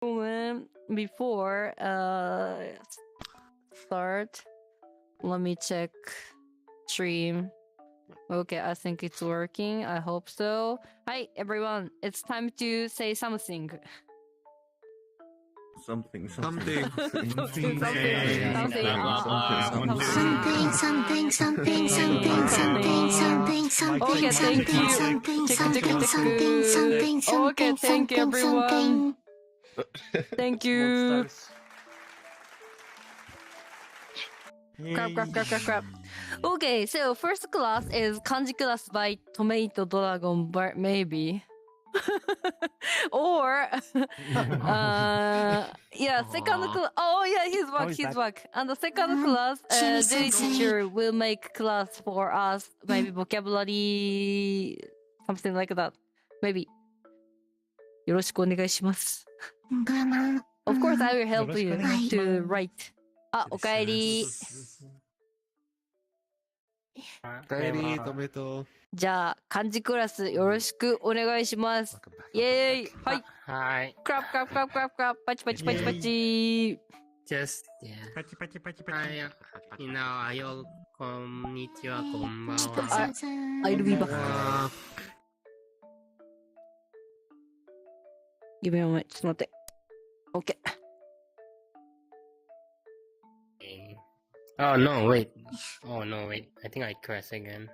moment before start. Let me check stream. Okay, I think it's working. I hope so. Hi everyone, it's time to say something. Something. Something. Okay, thank you everyone. Thank you. Crap. Okay, so first class is kanji class by Tomato Dragon, but maybe. Or second class. Oh yeah, he's back. And the second class, Jelly teacher will make class for us. Maybe vocabulary, something like that. Maybe. よろしくお願いします。Of course, I will help you to write. あ、おかえり。おかえり、トメト。じゃあ、漢字クラスよろしくお願いします。イェーイ。はい。はい。クラップ。パチ。Just, yeah. パチ。みんな、おはよう、こんにちは、こんばんは。I'll be back. Give me a moment. ちょっと待って。OK. Oh, no, wait. I think I crashed again.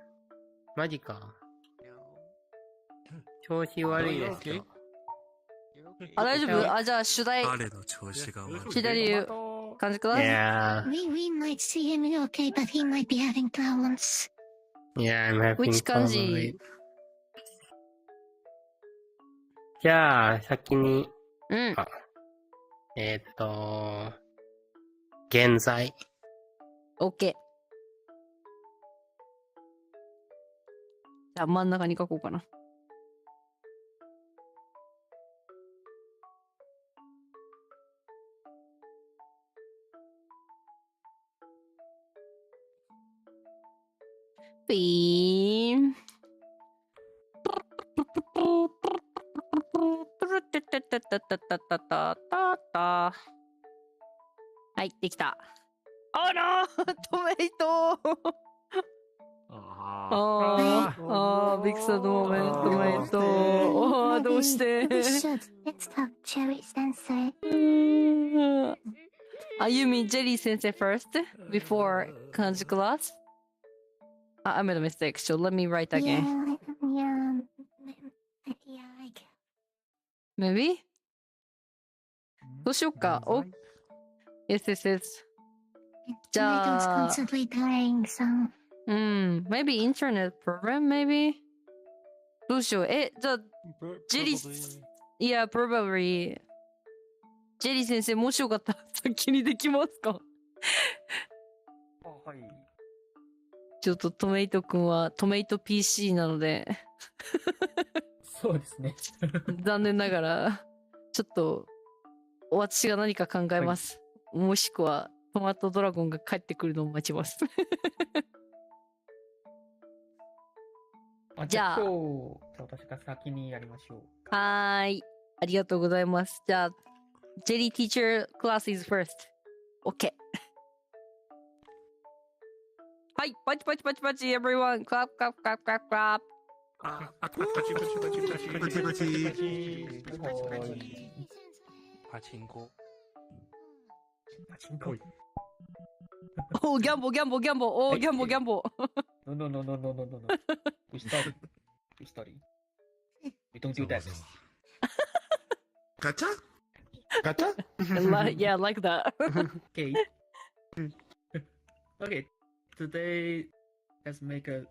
マジか。調子悪いですよ。あ、大丈夫？あ、じゃあ、主題。彼の調子が悪い。左感じください。Yeah. We might see him okay, but he might be having problems. Yeah, I'm having Which 漢字？じゃあ、先に。うん。現在。OK。じゃあ真ん中に書こうかな。ピーン。はい、できた。Oh no! トメイトビクサのモメントメイトどうしてYou mean Jelly Sensei first? Before Kanji class? I made a mistake, so let me write again. Maybe? どうしようか。Yes. じゃあ、maybe internet problem, maybe? どうしよう。じゃあ、ジェリー、Yeah, probably. ジェリー先生、もしよかったら先にできますか？はい。ちょっとトメイト君はトメイト PC なのでそうですね。残念ながら、ちょっと、私が何か考えます。もしくは、トマトドラゴンが帰ってくるのを待ちます。じゃあ、私が先にやりましょう。はーい。ありがとうございます。じゃあ、ジェリーティーチャークラス is first. OK。はい、パチ、everyone. Clap. パチンコ。おー、ギャンボ。おー、ギャンボ。No. We study. We don't do that. ガチャ Yeah, like that. Okay. Today, let's make a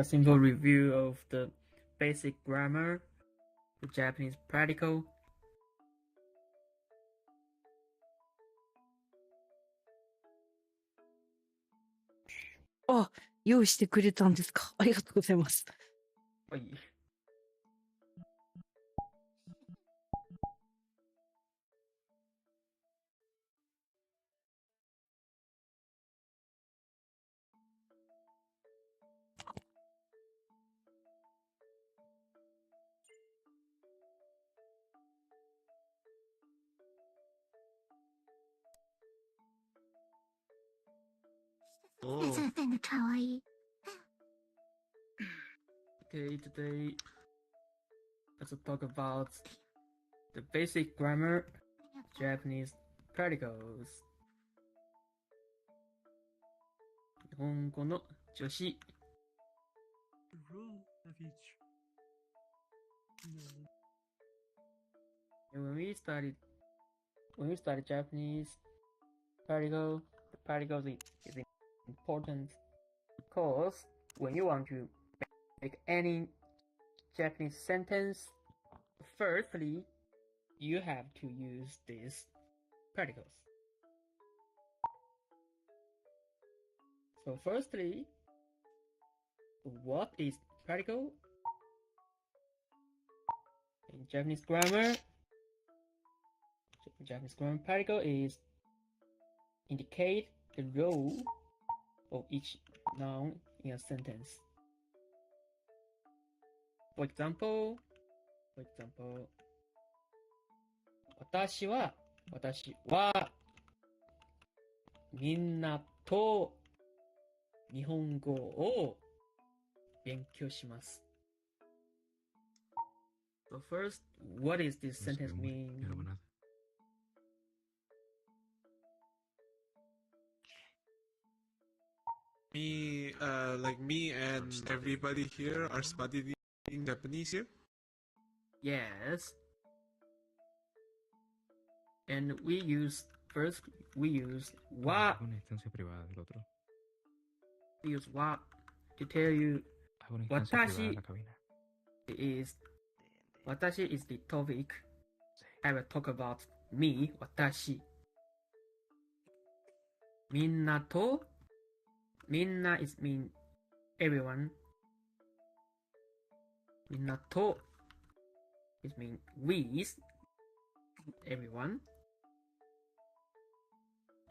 simple review of the basic grammar, the Japanese practical. あ、用意してくれたんですか。ありがとうございます。はい。おデザートのかわいい。Okay, today let's talk about the basic grammar Japanese particles. 日本語の助詞。And when we study Japanese particle, the particle is important because when you want to make any Japanese sentence, firstly, you have to use these particles. So firstly, what is particle? In Japanese grammar, particle is indicate the role of each noun in a sentence. For example, 私はみんなと日本語を勉強します。So first, what is this sentence mean? Me and everybody here are studying Japanese here. Yes. And we use wa. ¿Alguna instancia privada del otro? We use wa to tell you ¿Alguna instancia privada de watashi la cabina? watashi is the topic. I will talk about me, watashi. Minna to. Minna is mean everyone. Minna to is mean we, everyone.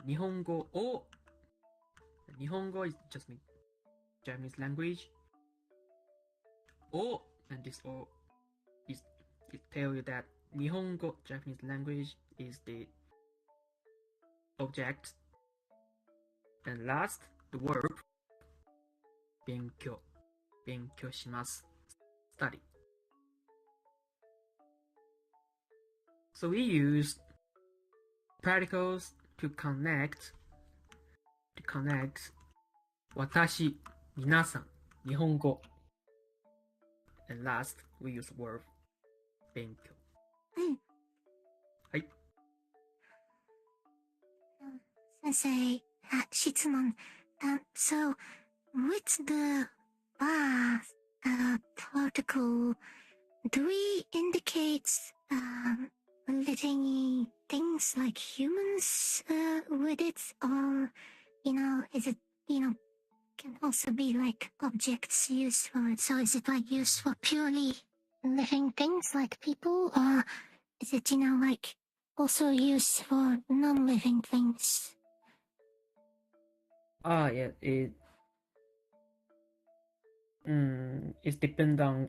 Nihongo o. Nihongo is just mean Japanese language. O and this o is it tell you that Nihongo Japanese language is the object. And last, the verb 勉強します study. So we use particles to connect 私、皆さん、日本語 and last, we use verb 勉強。はい。先生、質問。So, with the particle, do we indicate living things like humans with it, or is it can also be like objects used for it? So is it like used for purely living things like people, or is it like also used for non-living things? Yeah, it depends on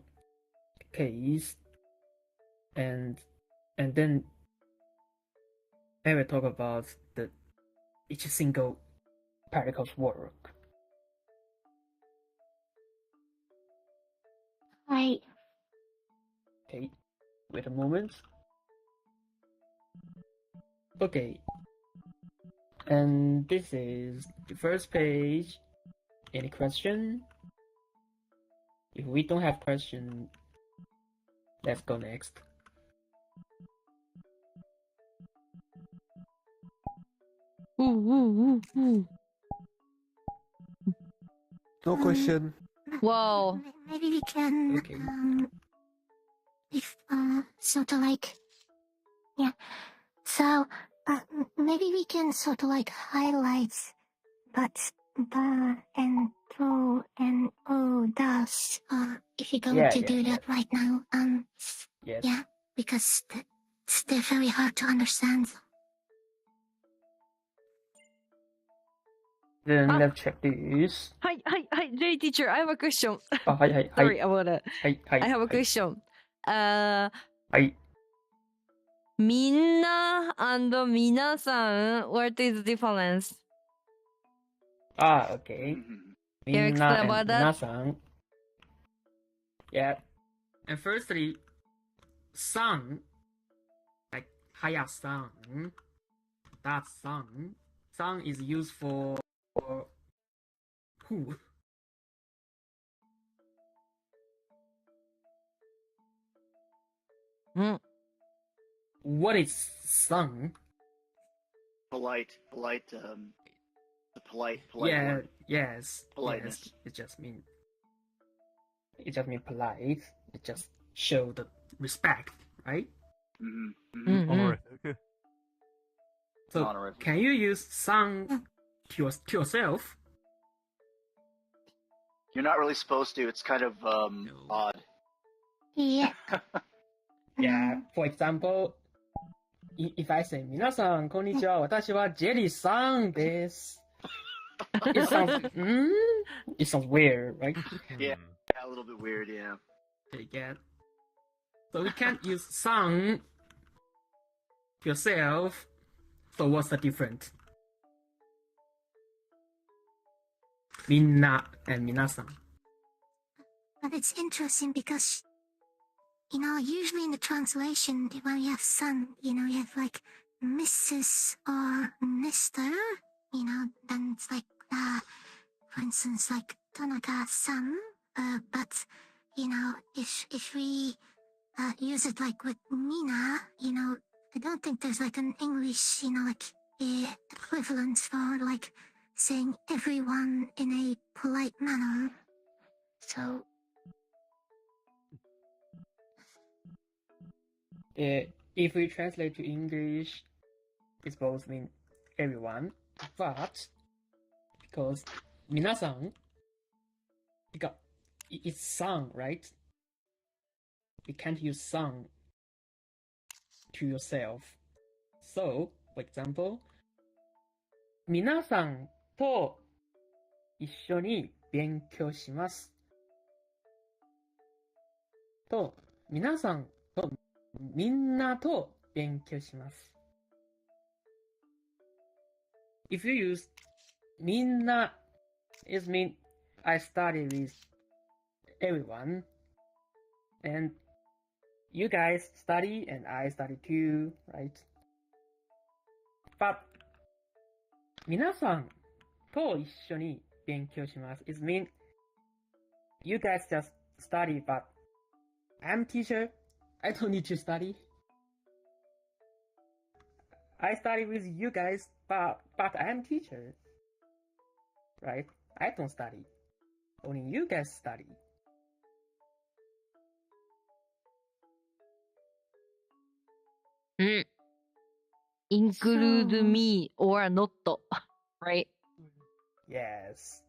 the case, and then I will talk about each single particle's work. Right. Okay, wait a moment. Okay, and this is the first page. Any question? If we don't have question, let's go next. No question. Wow. Maybe we can, Okay. if sort of like, yeah. So maybe we can sort of like highlight, but ba and to and o does. If you're going to do that right now, Yes. yeah, because they're very hard to understand. Then let's check this. Hi, J teacher, I have a question. Hi. Sorry about it. Hi. I have a question. はい。みんな and 皆さん what is the difference? Ah, okay. Can you Minna explain and about that? minasan. Yeah. And firstly, san, like Haya-san, that san. San is used for who? Mm. What is san? Polite, the polite Yeah, word. yes. Politeness. Yes. It just mean polite. It just show the respect, right? Mhm. Honorific. So Honorific. can you use san to yourself? You're not really supposed to. It's kind of odd. Yeah. Yeah. For example, if I say 皆さんこんにちは、私はジェリーさんです。It sounds weird, right? Yeah, a little bit weird, yeah. You get. So we can't use sang yourself. So what's the difference? みんな and 皆さん. But it's interesting because, usually in the translation, when you have son, you have like Mrs. or Mr., then it's like, for instance, like Tanaka-san, but, if we use it like with Mina, I don't think there's like an English, equivalent for like saying everyone in a polite manner. So, If we translate to English, it's both mean everyone, but because 皆さん, because it's sang, right? You can't use sang to yourself. So, for example, 皆さんと一緒に勉強します。と、皆さんとみんなと勉強します。If you use みんな it means I study with everyone and you guys study and I study too, right? But 皆さんと一緒に勉強します it means you guys just study but I'm teacher. I don't need to study. I study with you guys, but I'm teacher. Right? I don't study. Only you guys study. Include me or not, right? Yes.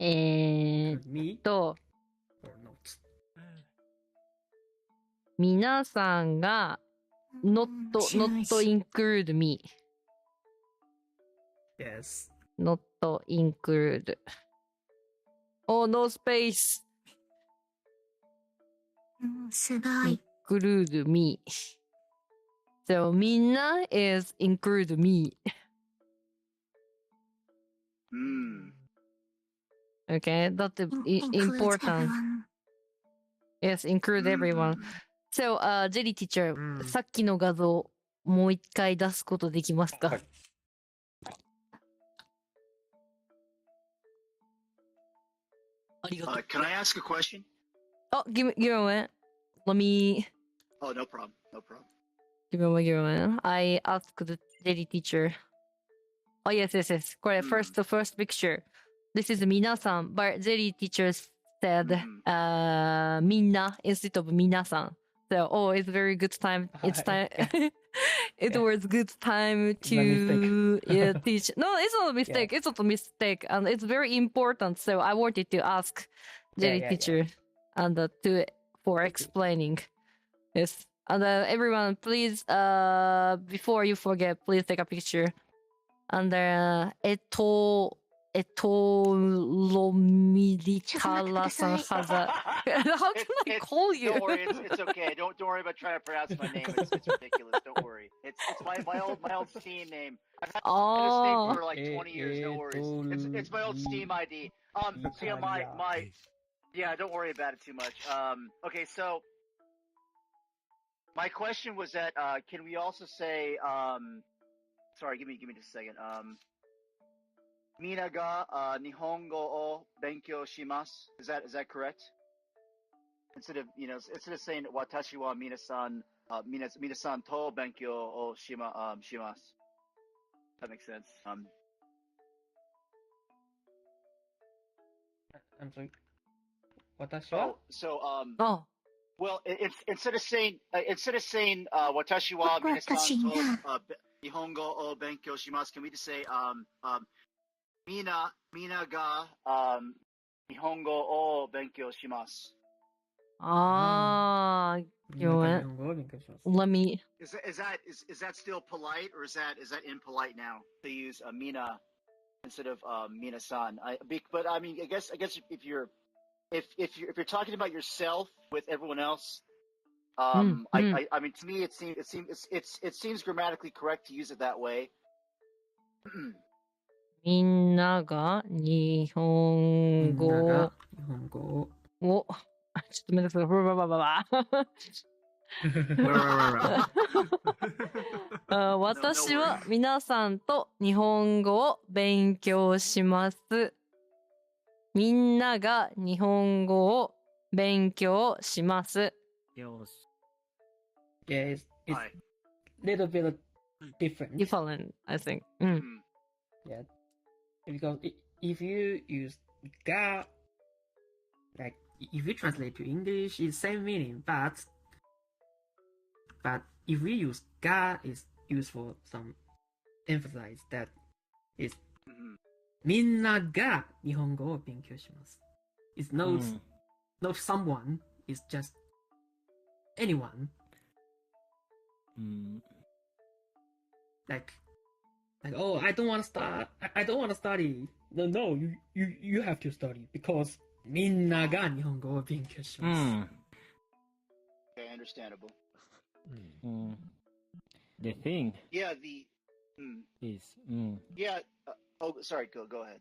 え Me と、 or not. 皆さんが not include me. Yes. Not include. Oh, no space. すごい。 Include me. So みんな is include me. Okay, that's important. Everyone. Yes, include everyone. So, Jelly teacher, さっきの画像もう一回出すことできますか？はい。ありがとう。 Can I ask a question? Oh, give me a minute. Let me. Oh, no problem. No problem. Give me a minute. I asked the Jelly teacher. Oh, yes. これ、first picture. This is 皆さん, but Jelly teacher said みんな instead of 皆さん. So, it's very good time. It's time. It was good time to teach. No, it's not a mistake. It's not a mistake, and it's very important. So I wanted to ask Jelly teacher and for explaining. Yes, and everyone, please, before you forget, please take a picture. And Lomidikala-san has a. How can I call you? Don't worry, it's okay. Don't worry about trying to pronounce my name. It's ridiculous. Don't worry. It's my my old Steam name. I've had this Oh. name for like 20 years. No worries. It's my old Steam ID. So yeah, my yeah. Don't worry about it too much. Okay, so my question was that can we also say sorry, give me just a second. Mina ga Nihongo o benkyou shimasu. Is that correct? Instead of saying watashi wa minasan minasan to benkyou o shimasu. That makes sense. I'm sorry. Watashi wa? Oh, so Oh. well, it's instead of saying watashi wa minasan to Nihongo o benkyou shimasu, can we just say mina ga Nihongo o benkyou shimasu? Ah. You know what? 日本語を勉強します。 Let me. Is that still polite, or is that impolite now to use mina instead of mina-san? But I mean, I guess if you're talking about yourself with everyone else, I mean, to me it seems grammatically correct to use it that way. みんなが日本語みんなが日本語をを、ちょっとめんどくさい。ブラブラブラ私は皆さんと日本語を勉強します。みんなが日本語を勉強します。よし。 Yeah, it's little bit different. Different, I think. Yeah, because if you use ga, like if you translate to English, it's same meaning, but if we use ga, it's used for some emphasize that it's みんなが日本語を勉強します。It's not someone, it's just anyone. Like, oh, I don't want to study. No, you have to study because みんなが日本語を勉強します。Okay, understandable. The thing Yeah, is, yeah. Oh, sorry. Go ahead.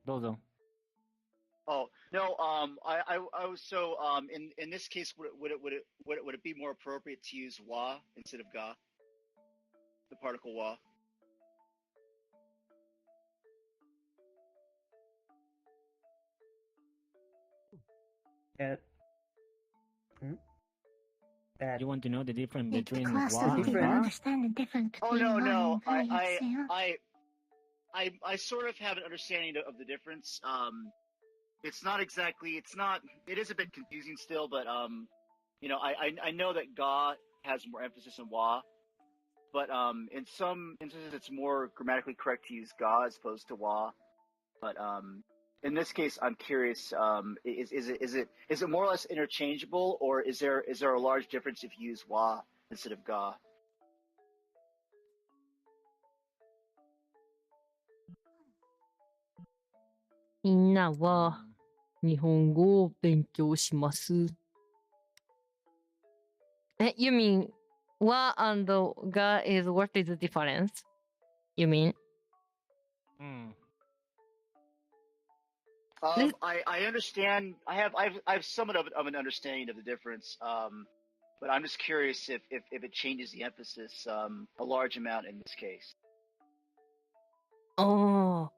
どうぞ。 Oh no. I was so in this case would it be more appropriate to use wa instead of ga? The particle wa. That You want to know the difference Make the between class wa so and they can ga? understand the difference Oh between no, wa no. and ga, you see? I sort of have an understanding of the difference. It's not exactly. It is a bit confusing still, but I know that ga has more emphasis than wa, but in some instances it's more grammatically correct to use ga as opposed to wa. But in this case, I'm curious. Is it more or less interchangeable, or is there a large difference if you use wa instead of ga? みんなは日本語を勉強します。You mean wa and ga is what is the difference? You mean? I understand. I have somewhat of an understanding of the difference. But I'm just curious if it changes the emphasis a large amount in this case. Oh.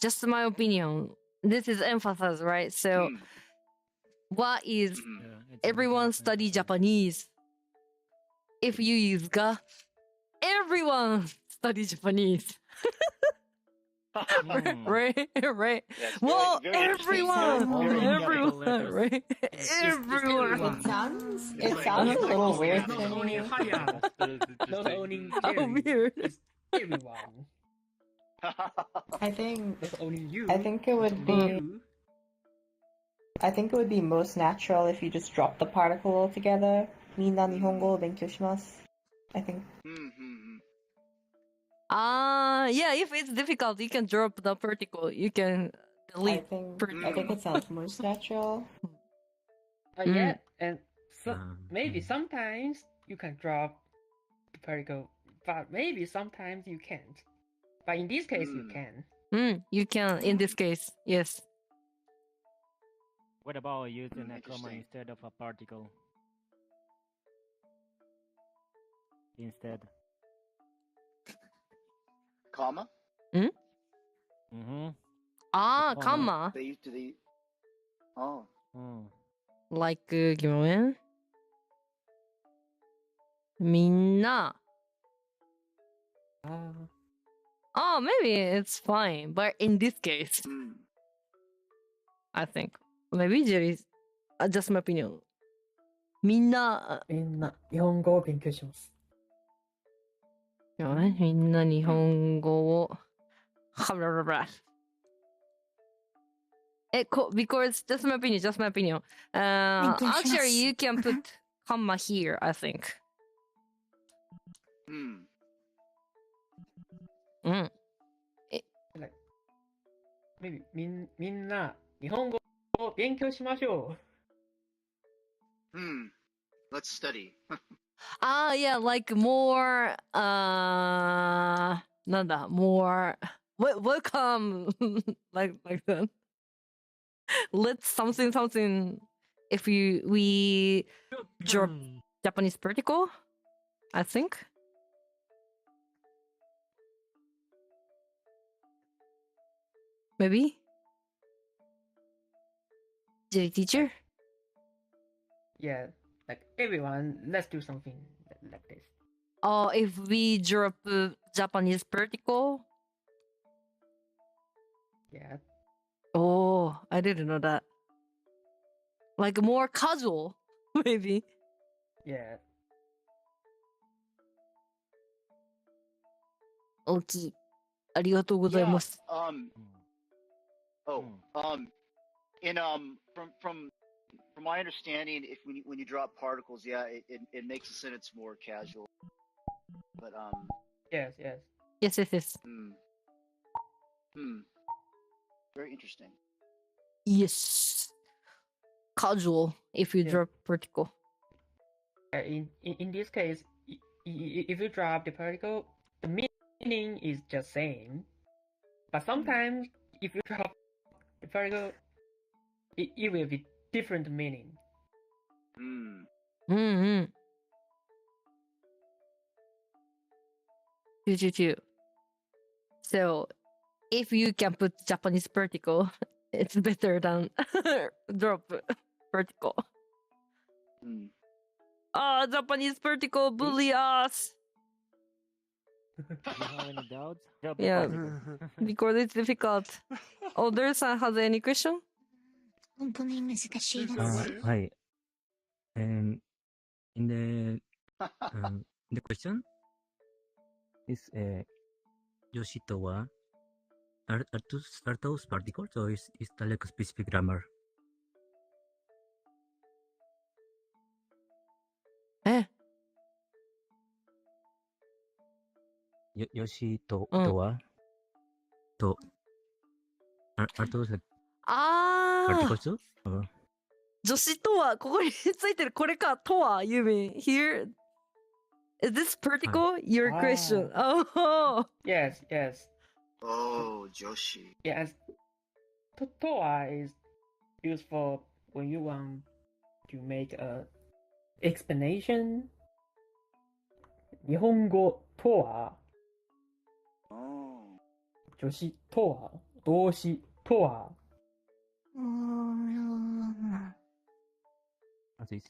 Just my opinion. This is emphasis, right? So, what is everyone study Japanese? If you use ga, everyone study Japanese. Right? Yes, Well, very interesting. everyone, right? Everyone. It sounds a little weird to Not only me. haya, not only How Jerry, weird. it's everyone. I think Not only you. I think it would be you. I think it would be most natural if you just drop the particle altogether. みんな日本語を勉強します。I think. Yeah, if it's difficult, you can drop the particle. You can delete. I think it sounds most natural. Yeah, and So maybe sometimes you can drop the particle, but maybe sometimes you can't. But in this case, you can. You can in this case. Yes. What about using a comma Interesting. instead of a particle? Instead. Comma? Mm-hmm. Ah, comma. comma. They used to the. Oh. Like 疑問みんな Oh, maybe it's fine, but in this case, I think maybe Jerry, just my opinion. みんなみんな日本語を勉強します。みんな日本語をはららら。Because just my opinion, just my opinion. Actually, you can put comma here, I think. Like, maybe みんな日本語を勉強しましょう。Let's study. Yeah, like more, なんだ、more, welcome, like that. Let's something. If we drop Japanese particle, I think. Maybe. Jelly teacher. Yeah, like everyone, let's do something like this. Oh, if we drop Japanese particle. Yeah. Oh, I didn't know that. Like more casual, maybe. Yeah. 大きい。ありがとうございます。In from my understanding, if when you drop particles, yeah, it makes the sentence more casual. But Yes. Yes. Very interesting. Yes. Casual if you drop particle. In this case, if you drop the particle, the meaning is just same. But sometimes if you drop the particle, it will be different meaning. So, if you can put Japanese particle, it's better than drop particle. Japanese particle bully us. Do you have any doubts? Yeah, because it's difficult. Odor-san has any question? 本当に難しいです。はい。In the question is Yoshi to wa are those particles or is that like a specific grammar? Yoshi to wa to are those like particles too? 助詞とはここについてるこれかとは you mean here is this particle your question? Oh yes. Oh, Joshi. Yes. Toa is used for when you want to make a explanation. 日本語とは助詞とは動詞とは So it's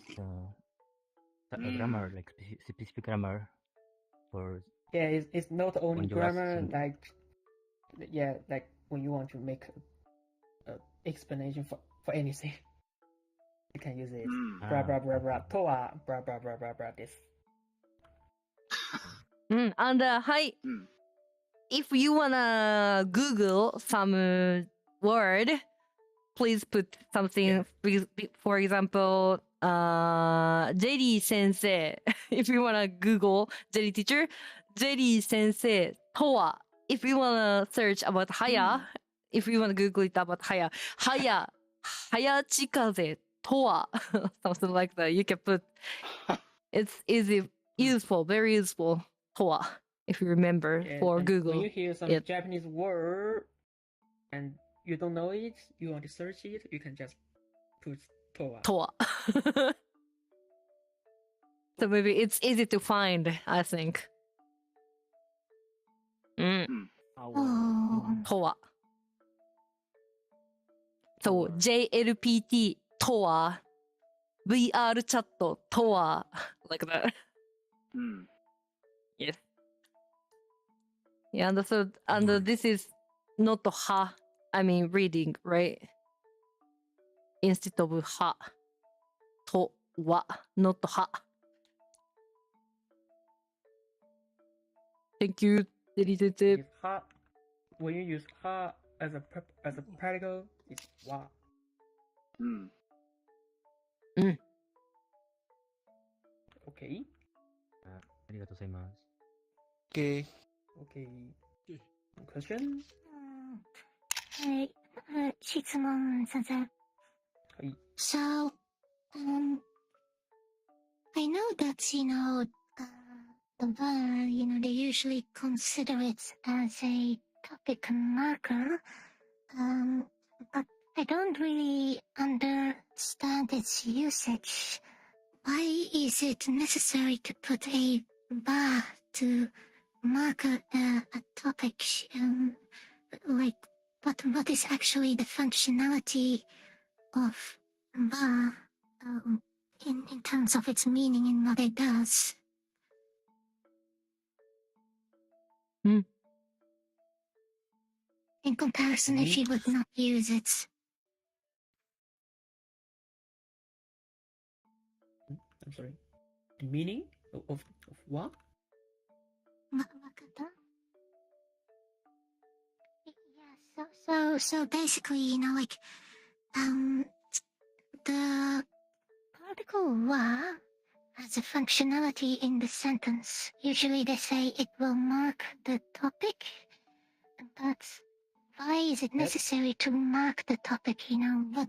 a grammar, like specific grammar for. Yeah, it's not only when you grammar, ask like when you want to make a explanation for anything, you can use it. Blah blah blah blah. とは blah blah blah blah blah です。and hi. If you wanna Google some word, please put something. For example, Jelly Sensei. If you wanna Google Jelly teacher, Jelly Sensei とは if you wanna search about Haya, if you wanna Google it about Haya, 早近風 toa, something like that. You can put. It's easy, useful, very useful. Toa, if you remember for and Google. when you hear some it. Japanese word and you don't know it, you want to search it, you can just put toa. Toa. So maybe it's easy to find, I think. Toa. So JLPT Toa, VRChat Toa, like that. Yes. Yeah, understood. And this is not ha, I mean reading, right? Instead of ha, to wa, not ha. Thank you. It's ha. When you use ha as a particle, it's wa. Okay. ありがとうございます。Okay. Okay. Question? はい。質問先生。はい。So, I know that, the bar, they usually consider it as a topic marker, but I don't really understand its usage. Why is it necessary to put a bar to mark a topic? What is actually the functionality of bar in terms of its meaning and what it does? In comparison, if you would not use it. I'm sorry. The meaning of what? Wakata? Yeah, so basically, the particle wa has a functionality in the sentence. Usually they say it will mark the topic, but why is it necessary to mark the topic? What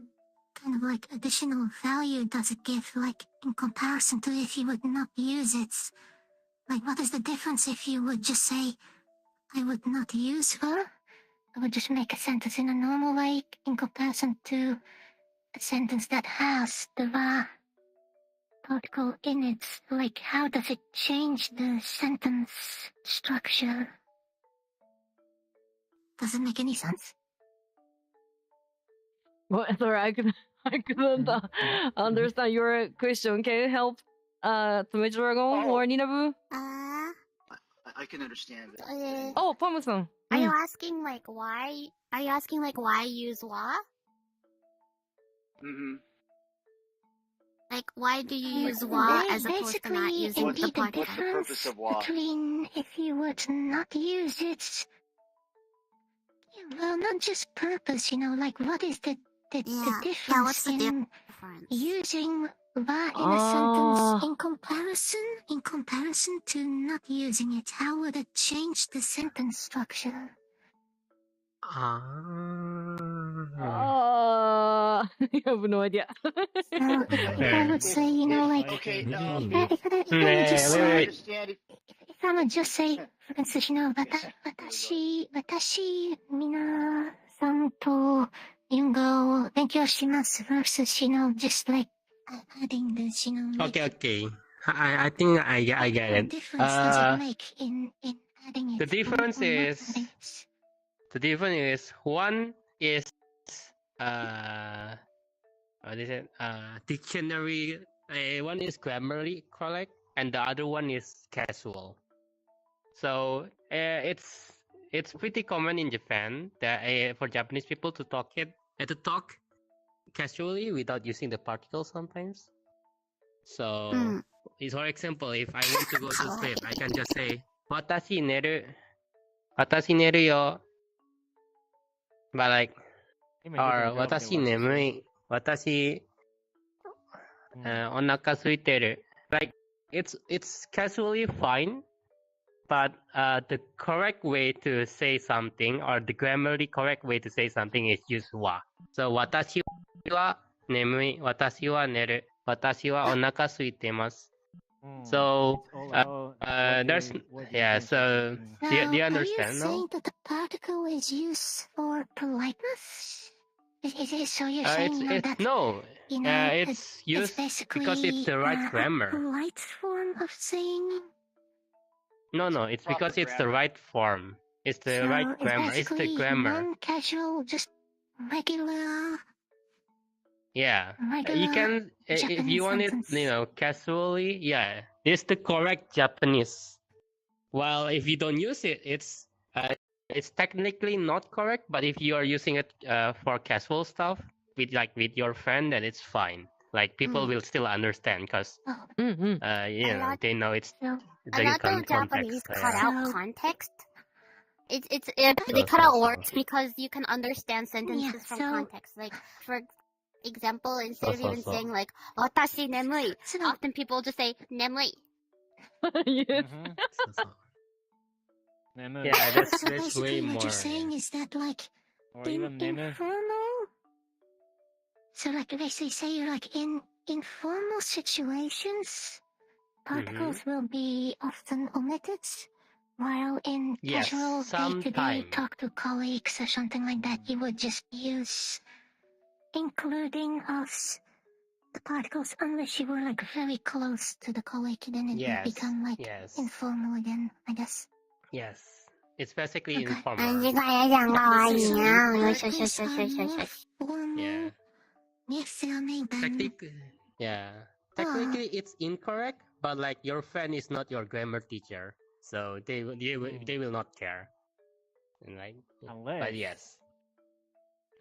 kind of additional value does it give, in comparison to if you would not use it? What is the difference if you would just say, I would not use her? I would just make a sentence in a normal way in comparison to a sentence that has the va particle in it. How does it change the sentence structure? Does it make any sense? Well, sorry, I couldn't understand your question. Can you help Tomoe Dragon or Ninabu? I can understand it. Oh, Palm-san. Are you asking why? Are you asking why use wa? Why do you use wa as opposed to not using the particle? What's the purpose of wa? Between if you would not use it, well, not just purpose, what is the difference what's the in difference? using wa in a sentence in comparison to not using it? How would it change the sentence structure? I have no idea. If I would say, Okay, if I would just say, for instance, 私、皆さんと日本語を勉強します versus, just adding the, Okay. I think I get what it. difference does it make in adding it? The difference or not is adding it? the difference is one is what is it? Dictionary. One is grammarly correct, and the other one is casual. So it's pretty common in Japan that for Japanese people to talk casually without using the particles sometimes. So, for example, if I want to go to sleep, I can just say "watashi neru yo," but or "watashi nemui," "watashi onaka suiteru." It's casually fine, but the correct way to say something or the grammarly correct way to say something is use wa. So "watashi wa 眠い。私は寝る。私はお腹空いてます。So, there's, yeah, so, do you Are you understand now? saying that the particle is used for politeness? So you're saying, you know, that, no, you know, it's used basically because it's the right a grammar. polite form of saying? No, it's Proper because it's the grammar. right form. It's the So right it's grammar. It's the basically grammar. non-casual, just regular Yeah. You regular can, if Japanese you want it, sentence. casually, yeah. It's the correct Japanese. While if you don't use it, it's technically not correct. But if you are using it for casual stuff with your friend, then it's fine. Like people will still understand because you know they know it's A the lot of context. Japanese cut Yeah. out context. They cut out words because you can understand sentences from context. Like for example, instead of even saying like "watashi nemui," often people just say "nemui." Yes. Yeah, that's So way basically what more. you're saying is that, like, Or even informal? So, like, basically say you're, like, in informal situations, particles will be often omitted, while in Yes, casual day-to-day sometime. talk to colleagues or something like that, you would just use including us the particles unless you were, like, very close to the colleague, then it would become, like, informal again, I guess. Yes. It's basically informal. 味がやじゃんかわいいな。よしよしよしよしよしよしよし。Yeah. Yeah. Technically, it's incorrect, but like your friend is not your grammar teacher, so they will not care. And like, but yes,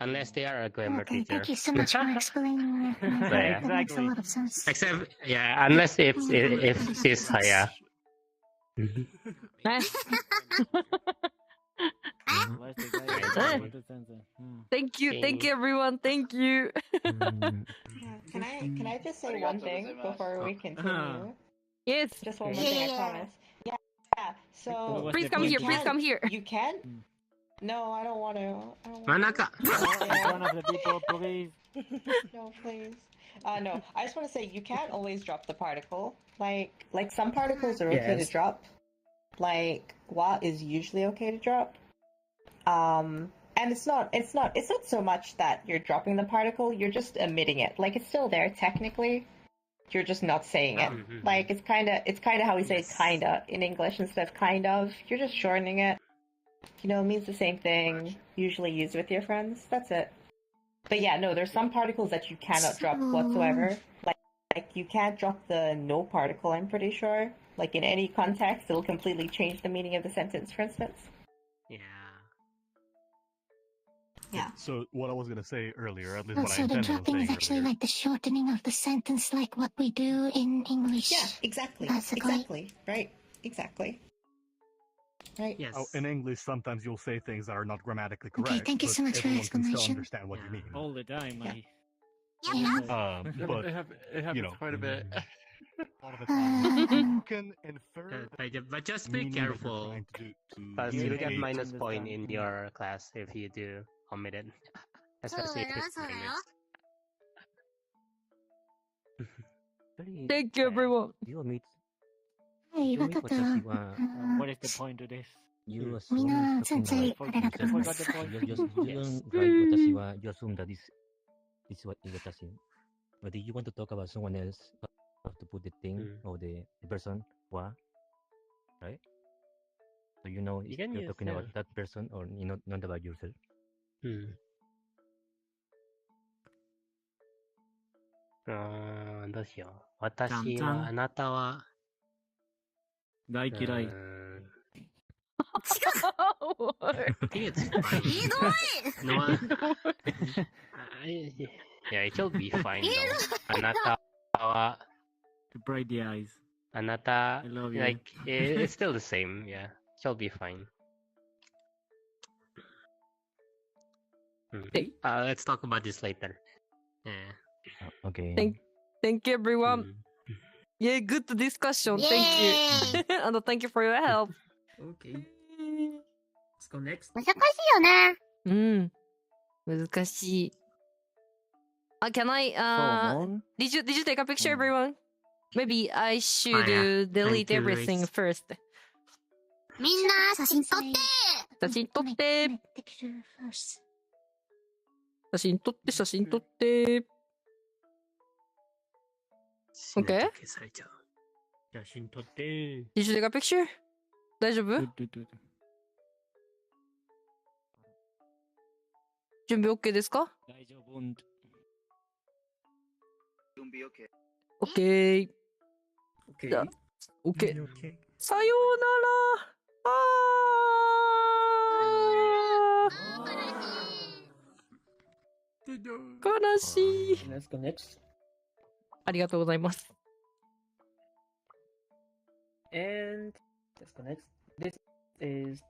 unless they are a grammar Okay, teacher. thank you so much for explaining that. So, yeah. That makes a lot of sense. Except, yeah, unless if she's yeah. Thank you everyone, thank you. Can I just say one thing before we continue? Yes. Just one more thing, I promise. Yeah. So Please come here. Please come here. You can? No, I don't want to. Manaka. One of the people, please. No, please. No, I just want to say you can't always drop the particle. Like some particles are okay to drop. Like wa is usually okay to drop. And it's not so much that you're dropping the particle, you're just omitting it. Like it's still there technically. You're just not saying it. Like it's kinda how we say kinda in English instead of kind of. You're just shortening it. You know, it means the same thing, usually used with your friends. That's it. But yeah, no, there's some particles that you cannot drop whatsoever. Like you can't drop the no particle, I'm pretty sure. Like in any context, it'll completely change the meaning of the sentence, for instance. Yeah. So what I was gonna say earlier, at least what I So the intended on dropping saying is actually earlier. like the shortening of the sentence, like what we do in English. Yeah, exactly. Basically. Exactly. Right. Exactly. Right. Yes. Oh, in English, sometimes you'll say things that are not grammatically correct. Okay, thank you but so much for your everyone can still explanation. understand what you mean. All the time, But it happens you know, quite a bit. a lot of the time, you can infer. But just be meaning that you're careful, trying to because you'll get communicate. minus point in your class if you do omit it, especially if it's famous. Thank you everyone. You omit. Hey, You omit watashi wa. What is the point of this? You assume Mina it's talking sensei, about I yourself. forgot the point. You don't write watashi wa. You assume that this is what is watashi. But if you want to talk about someone else, you have to put the thing or the person wa, right? So you know You can you're use talking about that person or you know not about yourself. どうしよう。私は、あなたは。大嫌い。I think it's fine. No, yeah, it will be fine though. あなたは。To bright the eyes. あなた。I love you. Like, it's still the same, yeah. It will be fine. Let's talk about this later. Yeah. Okay. Thank you everyone. Yeah, good discussion. Thank you. And thank you for your help. Okay. Let's go next. 難しいよね。難しい。Can I? Did you take a picture, everyone? Maybe I should delete everything first. みんな写真撮って。写真撮って。写真撮って写真撮って。Okay. 写真撮って。Did you take a picture? 大丈夫？準備 OK ですか？大丈夫。準備 OK。OK。じゃあ OK。さようなら。悲しい。Let's go next. ありがとうございます。And let's go next. This is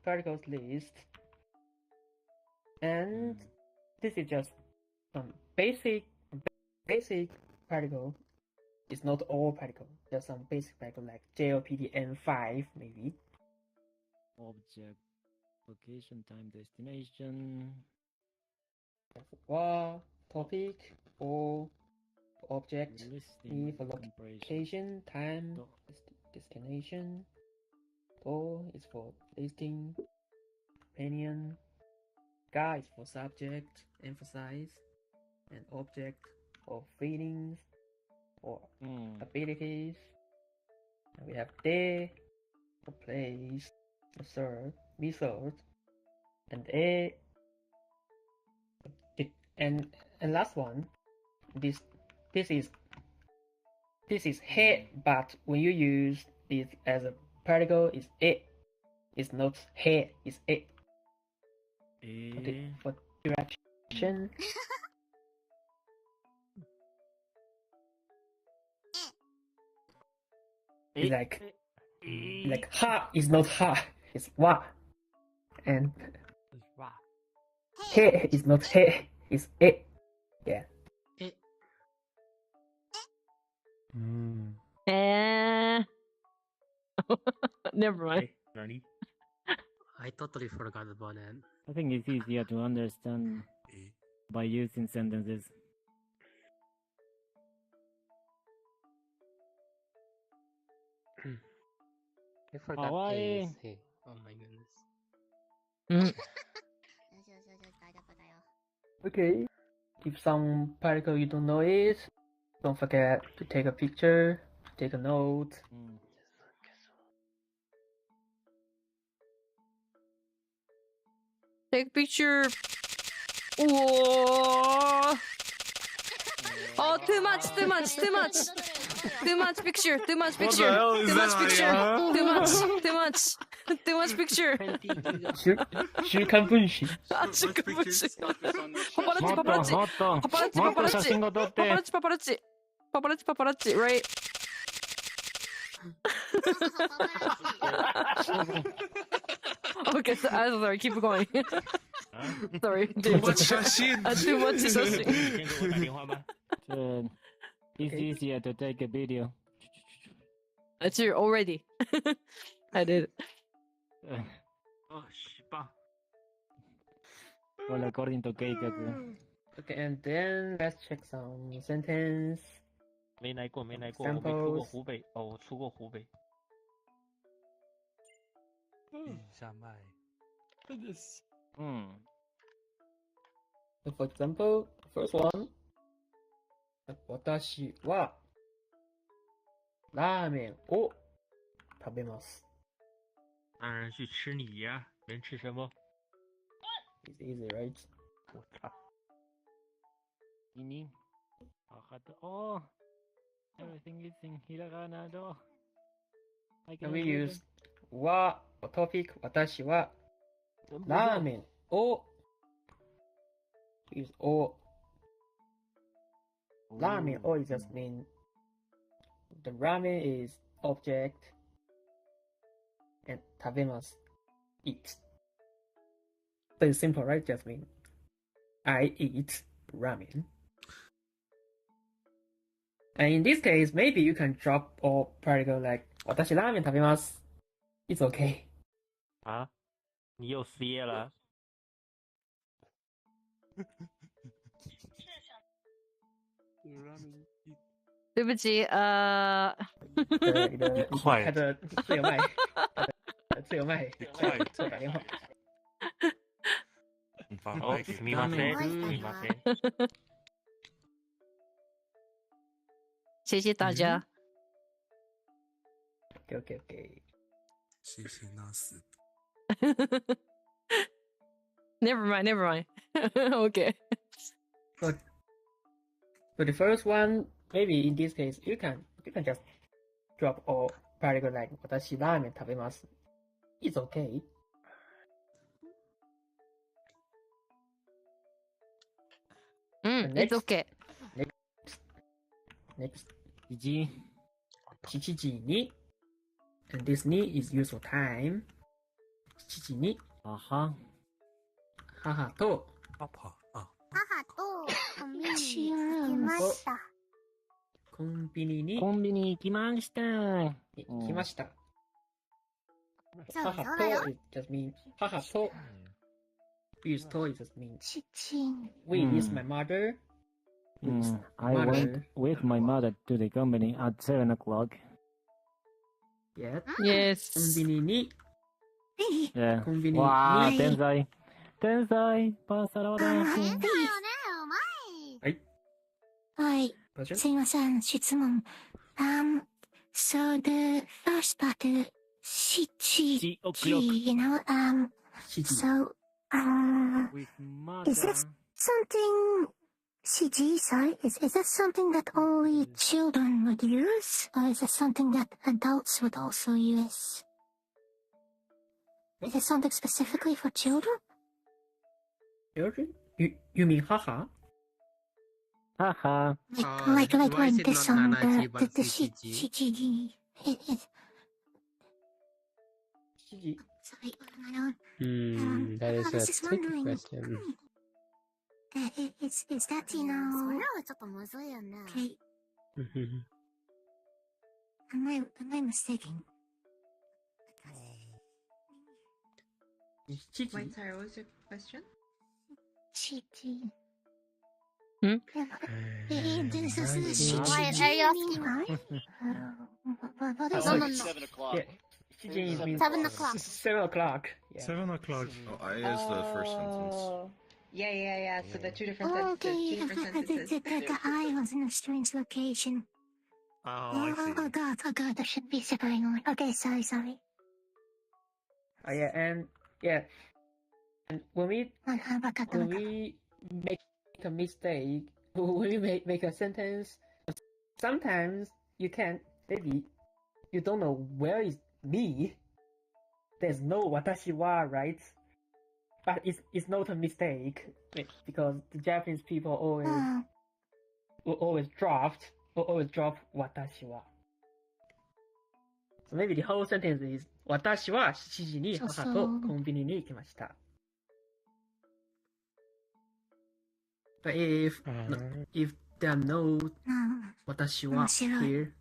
particles list. And this is just some basic particle. It's not all particle. Just some basic particle like JOPD N5 maybe. Object, location, time, destination. Topic or object. E for location, time, destination. O is for listing. Opinion. Ga is for subject, emphasize, and object or feelings or abilities. And we have de for place, result, and a. And last one, this is he, but when you use this as a particle, it's it. It's not he, it's it. For direction. It's like ha is not ha, it's wa. And he is not he, it's it. Yeah. Never mind. I totally forgot about that. I think it's easier to understand by using sentences. I forgot Hawaii. Hey. Oh my goodness. Okay. If some particle you don't know it, don't forget to take a picture, take a note. Take picture. Whoa. Oh, too much picture. Too much picture. Shurikanpunshi. Paparazzi, right? Okay, so, I'm sorry, keep going. Sorry. Too much 写真. Too much 写真. It's easier to take a video. That's you already. I did. Well, according to Keika. Okay, and then let's check some sentence. 没来过，我没出过湖北，我出过湖北。下麦。So for example, first one. 私はラーメンを食べます。当然去吃你呀，能吃什么 ？It's easy, right? 我操！ini, oh, everything is in hiragana though. Can we use は for topic? 私はラーメンを use を Ramen always just mean the ramen is object and tabemasu eat. So it's simple, right? Just mean I eat ramen. And in this case, maybe you can drop all particle like 私ラーメン食べます. It's okay. 啊？你又失业了？对不起，他的自由麦，自由麦，错打电话。哦，すみません，すみません。谢谢大家。OK。谢谢那死。Never mind. Okay. But the first one, maybe in this case, you can just drop all particle like 私ラーメン食べます。It's okay. It's okay. Next. 7時に and this に is used for time. 7時に母とパパ。母とコンビニに行きました。コンビニに行きました。行きました。そう母だよ。と it just means 母と we use と it just means 父 we is my mother. I went with my mother to the company at 7 o'clock. Yes. コンビニに Yeah. コンビニにわー、天才。パスタローダ変だよね、うまい。はい。すいません、質問。So the first part, 7 you know, so, is that something, 7, sorry, is that something that only children would use, or is it something that adults would also use? Is it something specifically for children? Children? You mean 母? Haha. Like why is it this not one, Nanachi, the but CGG. Sorry, I don't. That I is was a just tricky wondering. question. Is that, you それ know, はちょっとむずいよね。 okay, am I mistaken? Wait, sorry, what was your question? CG. Hmm? This is Why are you asking? What is No, it? no, no. 7 o'clock. Yeah. 7 means 7 o'clock. 7 o'clock. Yeah. 7 o'clock. Oh, I is the first sentence. Yeah. So the two different Oh, sentences. okay, Two different sentences. the I was in a strange location. Oh, I see. Oh god, there should be separating one. Okay, sorry. Yeah, and when we make a mistake, when we make a sentence, sometimes you can't, maybe you don't know where is me. There's no watashi wa, right? But it's not a mistake because the Japanese people always drop watashi wa. So maybe the whole sentence is 私は7時に母とコンビニに行きました。But if there are no 私は here,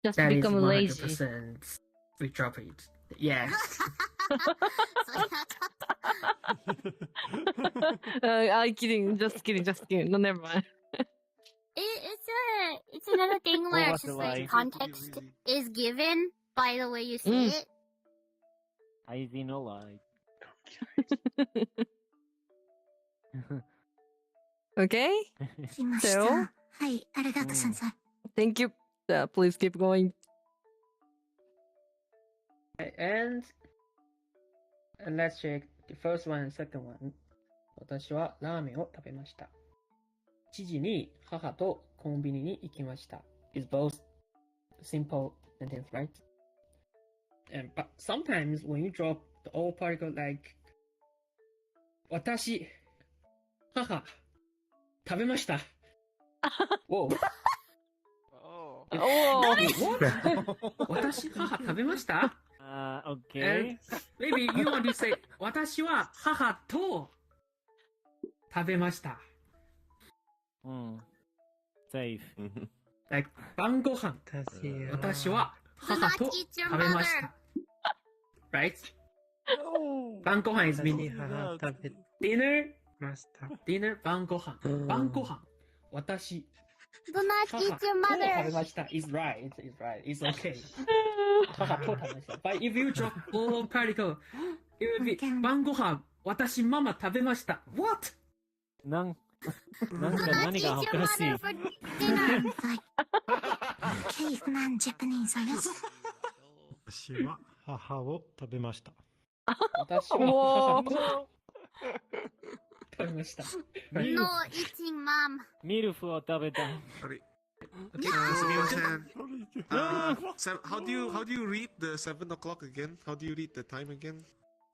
Just that is become lazy. 100% we drop it. Yes. I'm kidding. Just kidding. No, never mind. It's another thing What where was it's just the lie? like context is given by the way you say it. I see no light. Okay. So, はい、ありがとう、先生。 thank you. Please keep going. And let's check the first one and second one. 私はラーメンを食べました。7時に母とコンビニに行きました。It's both simple sentence, right? But sometimes when you drop the all particle like 私、母、食べました。Whoa. Oh. What? 私、母、食べました Okay. And maybe you want to say 私は母と食べました。Safe. Like 晩ご飯。私は母と食べました。Right? 晩ご飯 is meaning dinner dinner 晩ご飯。晩ご飯。私。 Do not eat your 食べ mother. ました。It's right. It's right. It's okay. 母と食べました。But if you drop all particle, it will be 晩ご飯。私ママ食べました。What? なんか Do not 何 eat がお your かしい mother for dinner. Caveman Japanese, I guess. 私は母を食べました。私はおー母を食べました。 No eating, mom. ミルフを食べた。 Sorry. Sumimasen. How do you read the 7 o'clock again? How do you read the time again?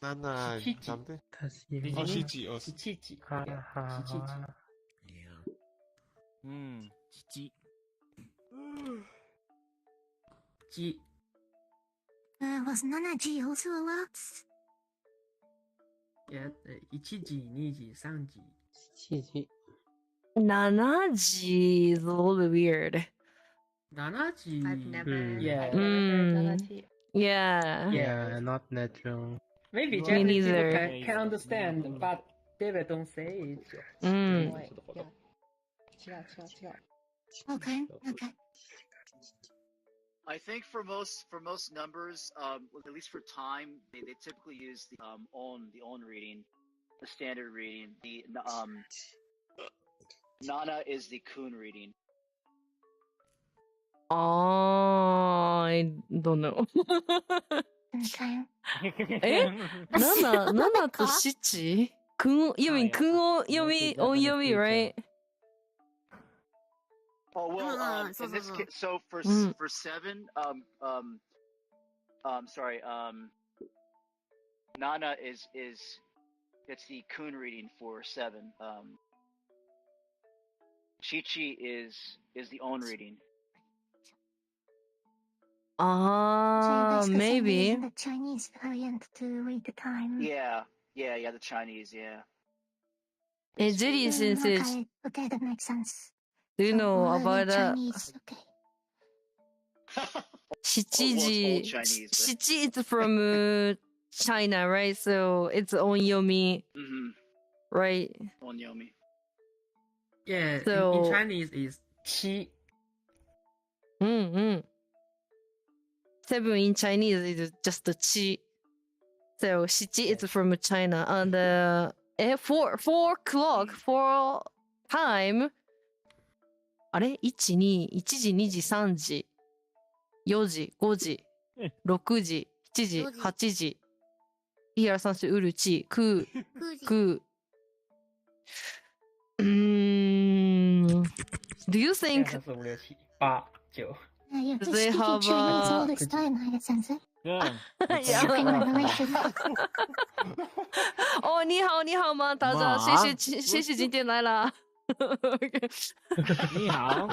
Nana something? Oh, Shichi. Oh, いちいち。いちいち。うん。父。ち。 Was Nanaji also a lot? いや、1時、2時、3時。 7時。 Nanaji is a little bit weird. 7時。 I've never, Yeah. I've never heard Mm. Nanaji. Yeah. Yeah, not natural. Maybe Me Japanese people neither. can understand, but they don't say it. Mm. Wait, yeah. 違う違う違う。 Okay, okay. I think for most numbers, at least for time, they typically use the on reading, the standard reading. The Nana is the kun reading. I don't know. Okay. え 7と7? You mean kun読み on 読み, right? Oh well, so- in this so- case, so for Mm. for 7, sorry, Nana is it's the kun reading for 7. Chichi is the on reading. So you're basically saying they're Maybe. using the Chinese variant to read the time. Yeah, the Chinese, yeah. ジェリー先生、 Okay, okay, that makes sense. do you So know early about that? Chinese, okay. 7 old Chinese, but- 7 is from China, right? So it's on yomi, Mm-hmm. right? On Yomi. Yeah, in So- Chinese is 七。 7 in Chinese is just chi. So 7 is from China. And 4 o'clock, 4 time. あれ ?1 時、2時、3時、4時、5時、6時、7時、8時。1、2、3、4、ウルチ、ク、 9時。ク。Do you think 7、6、8、9。 Yeah, you're Do just they speaking have, Chinese all this time, I sensei. うん。 Shocking revelation. 哦，你好，你好吗？大家，谢谢今天来了。你好。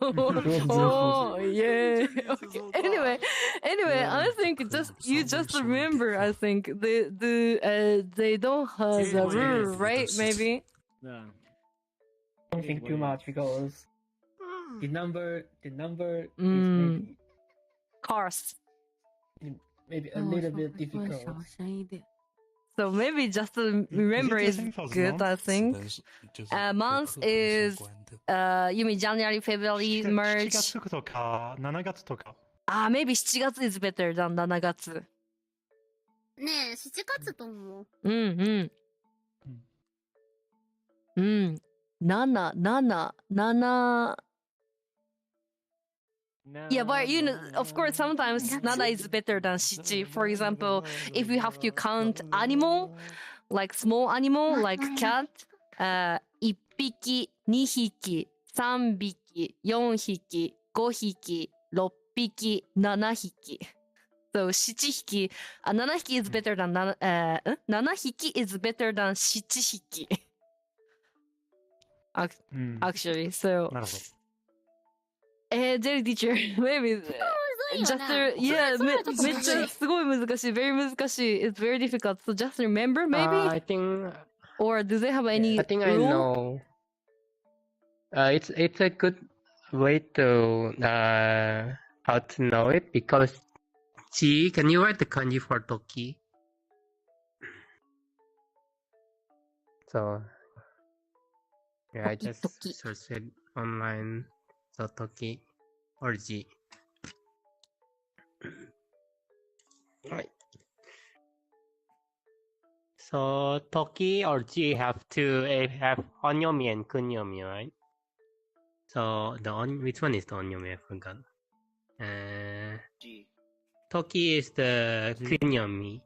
Oh yeah. Okay. Anyway, I think you just remember. I think they don't have a rule, right? Maybe. うん。 Don't think too much because the number is Mm. Cars. maybe a little bit difficult. So maybe just remember is good. I think. Month is you mean January, February, 7 March. 月とか7月とか。 Maybe 7月 is better than 7月。ねえ、7月と思う。うん。7。Yeah, but you know, of course, sometimes nada is better than shichi. For example, if you have to count animal, like small animal, like cat, 1匹、2匹、3匹、4匹、5匹、6匹、7匹。So 7匹、7匹 is better than 7匹 is better than 7匹。Actually, so なるほど。Jerry teacher, maybe just yeah, めっちゃすごい難しい、very 難しい。It's very difficult. So just remember, maybe. I think. Or do they have any? I think I rule? know. It's a good way to how to know it because Chi, can you write the kanji for Toki? So yeah, I just searched it online. So Toki or G. Right. So Toki or G have have onyomi and kunyomi, right? So which one is the onyomi? I forgot. G. Toki is the kunyomi.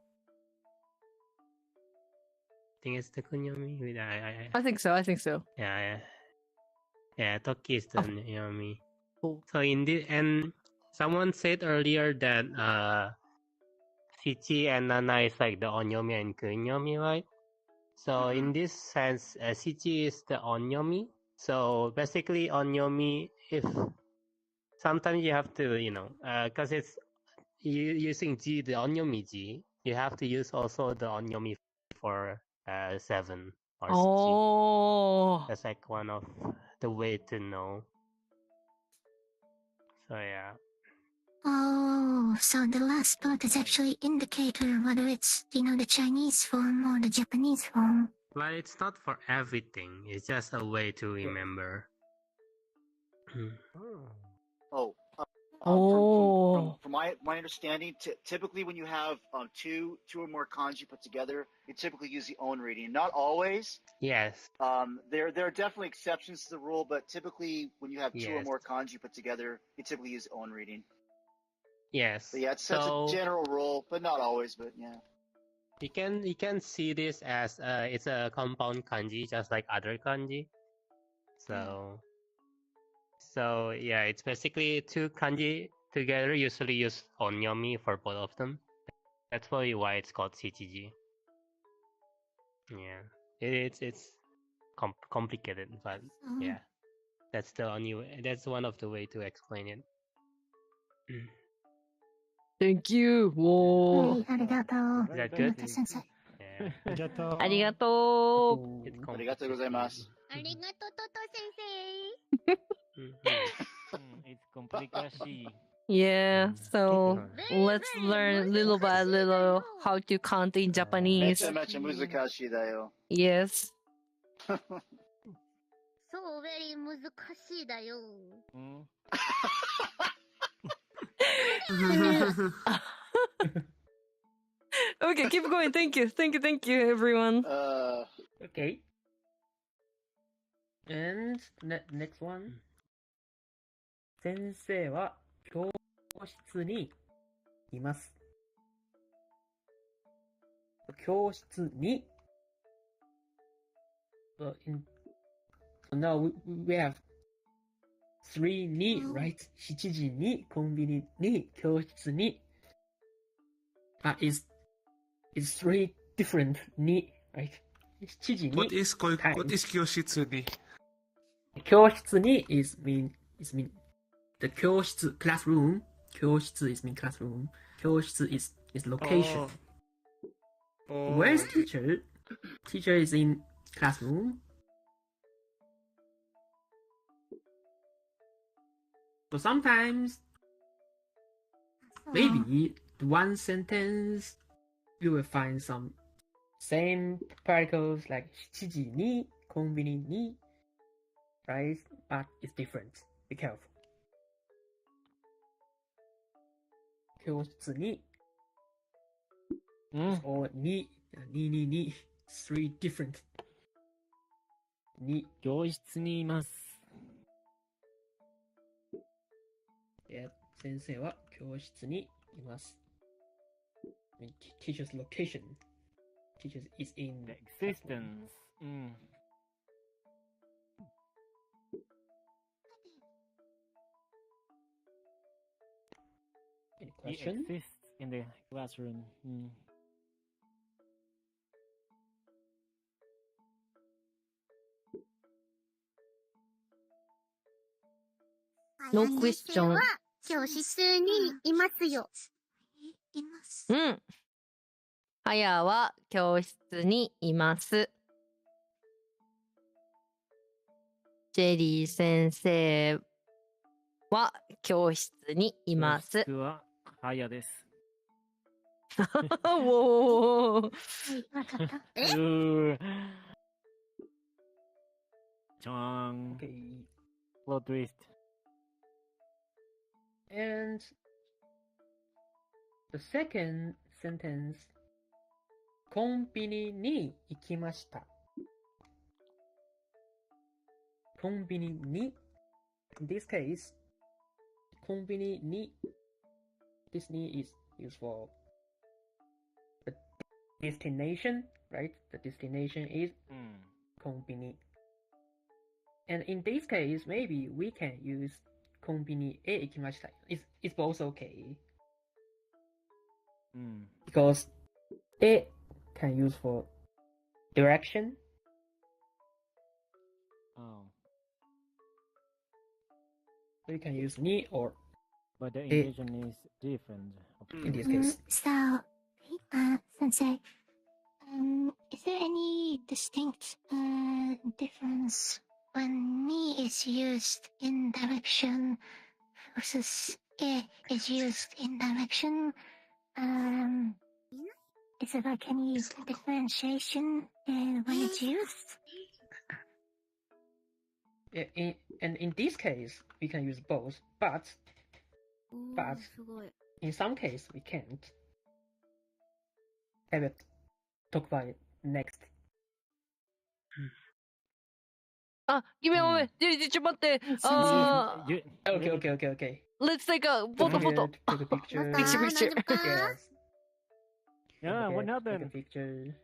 I think it's the kunyomi. I think so. I think so. Yeah. Toki is the kunyomi. So in the and someone said earlier that Shichi and Nana is like the onyomi and kunyomi, right? So in this sense, Shichi is the onyomi. So basically, onyomi, if sometimes you have to, because it's using G, the onyomi G, you have to use also the onyomi for 7 or Shichi. Oh. That's like one of the way to know. So yeah. Oh, so the last part is actually indicator whether it's, the Chinese form or the Japanese form. But it's not for everything. It's just a way to remember. From my understanding, typically when you have two or more kanji put together, you typically use the own reading. Not always. Yes. There are definitely exceptions to the rule, but typically when you have two or more kanji put together, you typically use own reading. Yes. But yeah, that's a general rule, but not always. But yeah. You can see this as it's a compound kanji, just like other kanji. So yeah, it's basically two kanji together. Usually use onyomi for both of them. That's probably why it's called shichiji. Yeah, it's complicated, but yeah, that's the only way. That's one of the way to explain it. Thank you. Whoa. Arigato. Is that good? Sensei. Yeah. Arigato. Arigato. Arigato gozaimasu. Arigato, Toto sensei. It's complicated. Yeah, so let's learn little by little how to count in Japanese. Mecha muzakashi da yo. Yes. So very 難しいだよ。Okay, keep going. Thank you, everyone. Okay. And next one. 先生は教室にいます。教室に。So now we have 3に right? 7時にコンビニに教室に。It's 3 different に right? 7時に What is kyoshitsu ni? 教室に is mean the 教室 classroom. 教室 is mean classroom. 教室 is location. Where's teacher? Teacher is in classroom. So sometimes maybe one sentence you will find some same particles like 7時にコンビニに right? But it's different. Be careful. 教室に or に 3 different に教室にいます。先生は教室にいます。Teacher's location. Teacher is in the existence. Any question? He exists in the classroom. No question. 教室にいますよ。はやは教室にいます。ジェリー先生は教室にいます。僕ははやです。おー。Chong. Okay. Plot twist. And the second sentence, コンビニに行きました。コンビニに in this case, コンビニに this ni is used for the destination, right? The destination is コンビニ. And in this case, maybe we can use コンビニへ行きました. It's both okay. Because へ can use for direction. So you can use ni or But the intention is different. In this case. So, Sensei, is there any distinct difference when ni is used in direction versus is used in direction? Is there like any differentiation when it's used? And in this case, we can use both, but in some case we can't. I will talk about it next. Give me a moment. ちょっと待って。Okay. Let's take a photo. Take a picture. Picture. Yes. Yeah, what happened? Take a picture.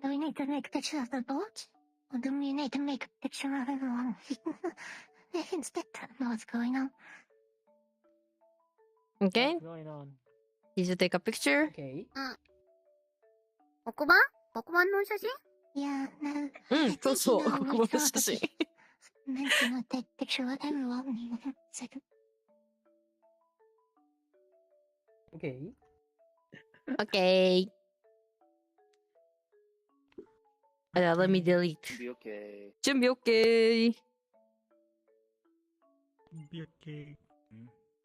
Do we need to make a picture of the boat? Or do we need to make a picture of everyone? Instead, know what's going on. Okay. What's going on? Did you take a picture? Okay. 黒板の写真 Yeah, no. そうそう。ここの写真。Meant to not take a picture of everyone. Second. Okay. Okay. Let me delete. Be okay. 準備 OK。Be okay.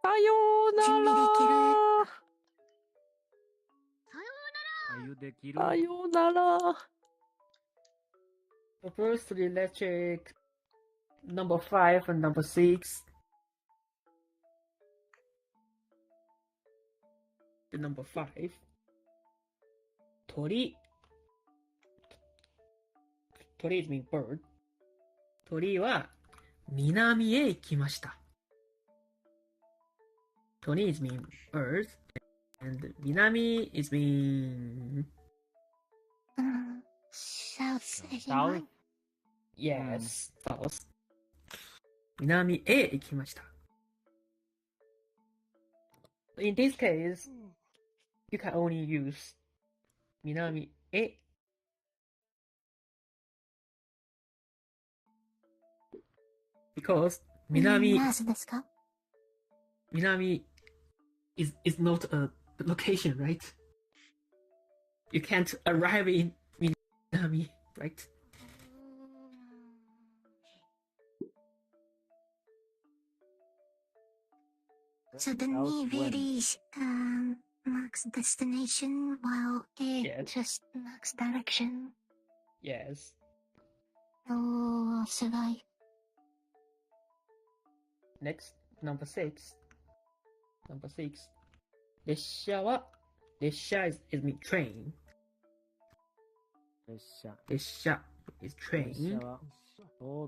さようなら。さようなら。So firstly, let's check number 5 and number 6. The number 5. 鳥 is mean bird. 鳥は南へ行きました。鳥 is mean bird. And 南 is mean... South. Yes, south. 南へ行きました。In this case, you can only use 南へ because 南 is not a location, right? You can't arrive in Minami, right? So the ni really marks destination while it just marks direction. Yes. Oh, sugai. Next, number 6. Number 6. 列車は 列車 is mean train. 列車 is train. 東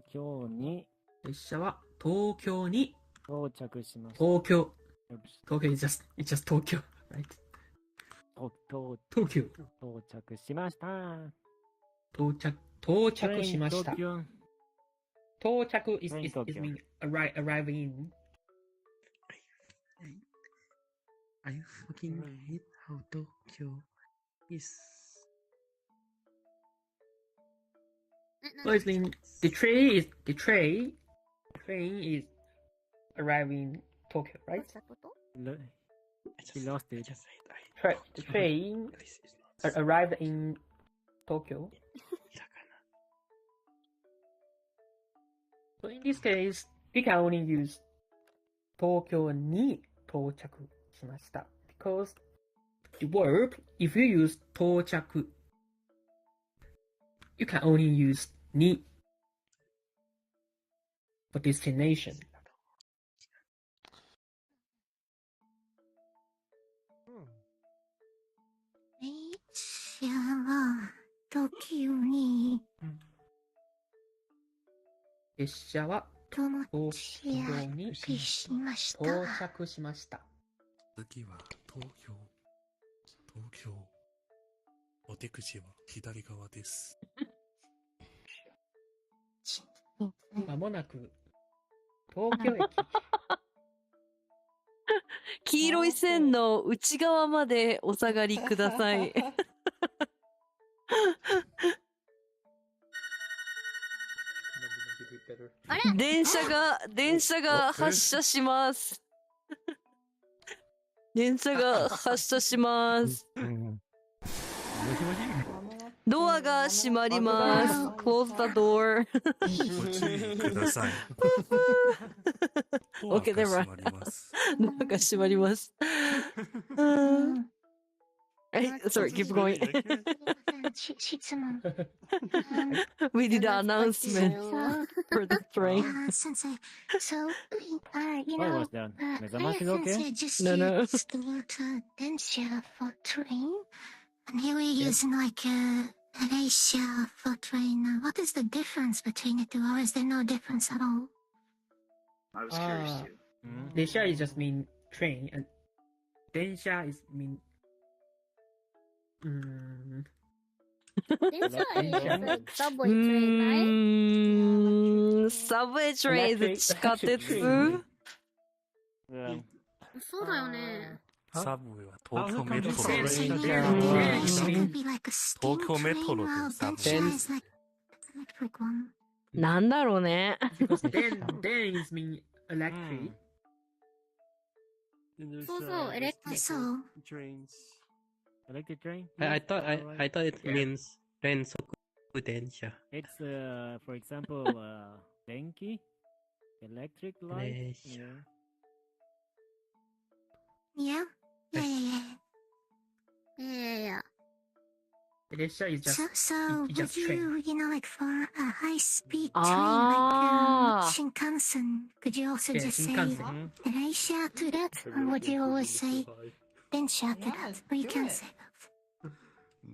京に列車は東京に到着しました。東京 is just Tokyo, right? 東京到着しました。到着しました。到着 is mean arrive in. I fucking hate how Tokyo is. So it means the train is arriving Tokyo, right? He lost it. The train arrived in Tokyo. So in this case, we can only use 東京に到着しました because the verb, if you use 到着, you can only use に for destination. Tokyo 列車は東京に到着しました。次は東京。お出口は左側です。まもなく東京駅。黄色い線の内側までお下がりください。電車が発車します。電車が発車します。ドアが閉まります。Close the door. ご注意ください。OK, never mind. ドアが閉まります。Sorry, keep going. We did an announcement for the train. Sensei, so, you What know, was that? Mezamashi okay? Sensei just No. used the word densha for train, and here we're using like Reisha for train. What is the difference between the two, or is there no difference at all? I was curious too. Reisha is just mean train, and densha is mean. Densha is like subway train, right? Subway train is 地下鉄? そうだよね。サブウェイは東京メトロ東東京メトロでサブウェイ。なんだろうね。Then is mean electric. そうそう、エレクトリック。 Trains. Electric train? I thought it means 連続電車。 It's for example, denki, electric light. Yeah. Yeah. Reisha is just So would just you, train. like for a high-speed train like Shinkansen, could you also just say Shinkansen. Reisha to that, or would you always say Densha to that, or you can't say both?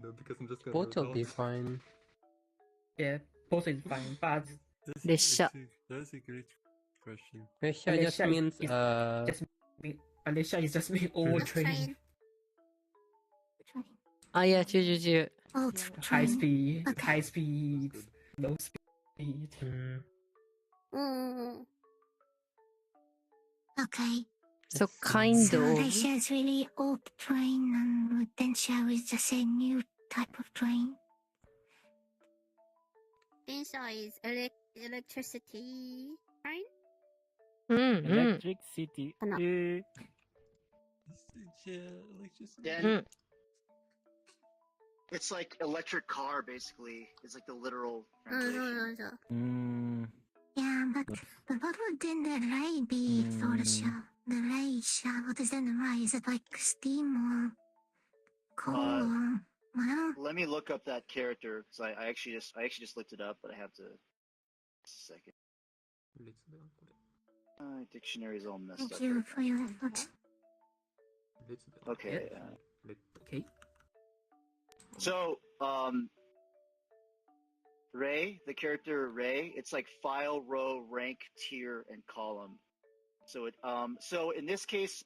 No, because I'm just gonna. Both will be fine. Yeah, both is fine, but 列車。 That's a great question. Reisha just means Reisha is just mean old train. あ、いや、違う。 Old High train. speed, low speed. Okay. So kind So of. Reisha is really old train, and Densha is just a new type of train. Densha is electricity, right? Electric city. Then it's like electric car, basically. It's like the literal translation. Yeah, but what would then the ray be for the show? The Reisha, what is then the ray? Is it like steam or coal or well? Let me look up that character because I actually just looked it up, but I have to. Second. Dictionary's all messed Thank up. you for your effort. Okay. Okay. So, Ray, the character Ray, it's like file, row, rank, tier, and column. So it so in this case,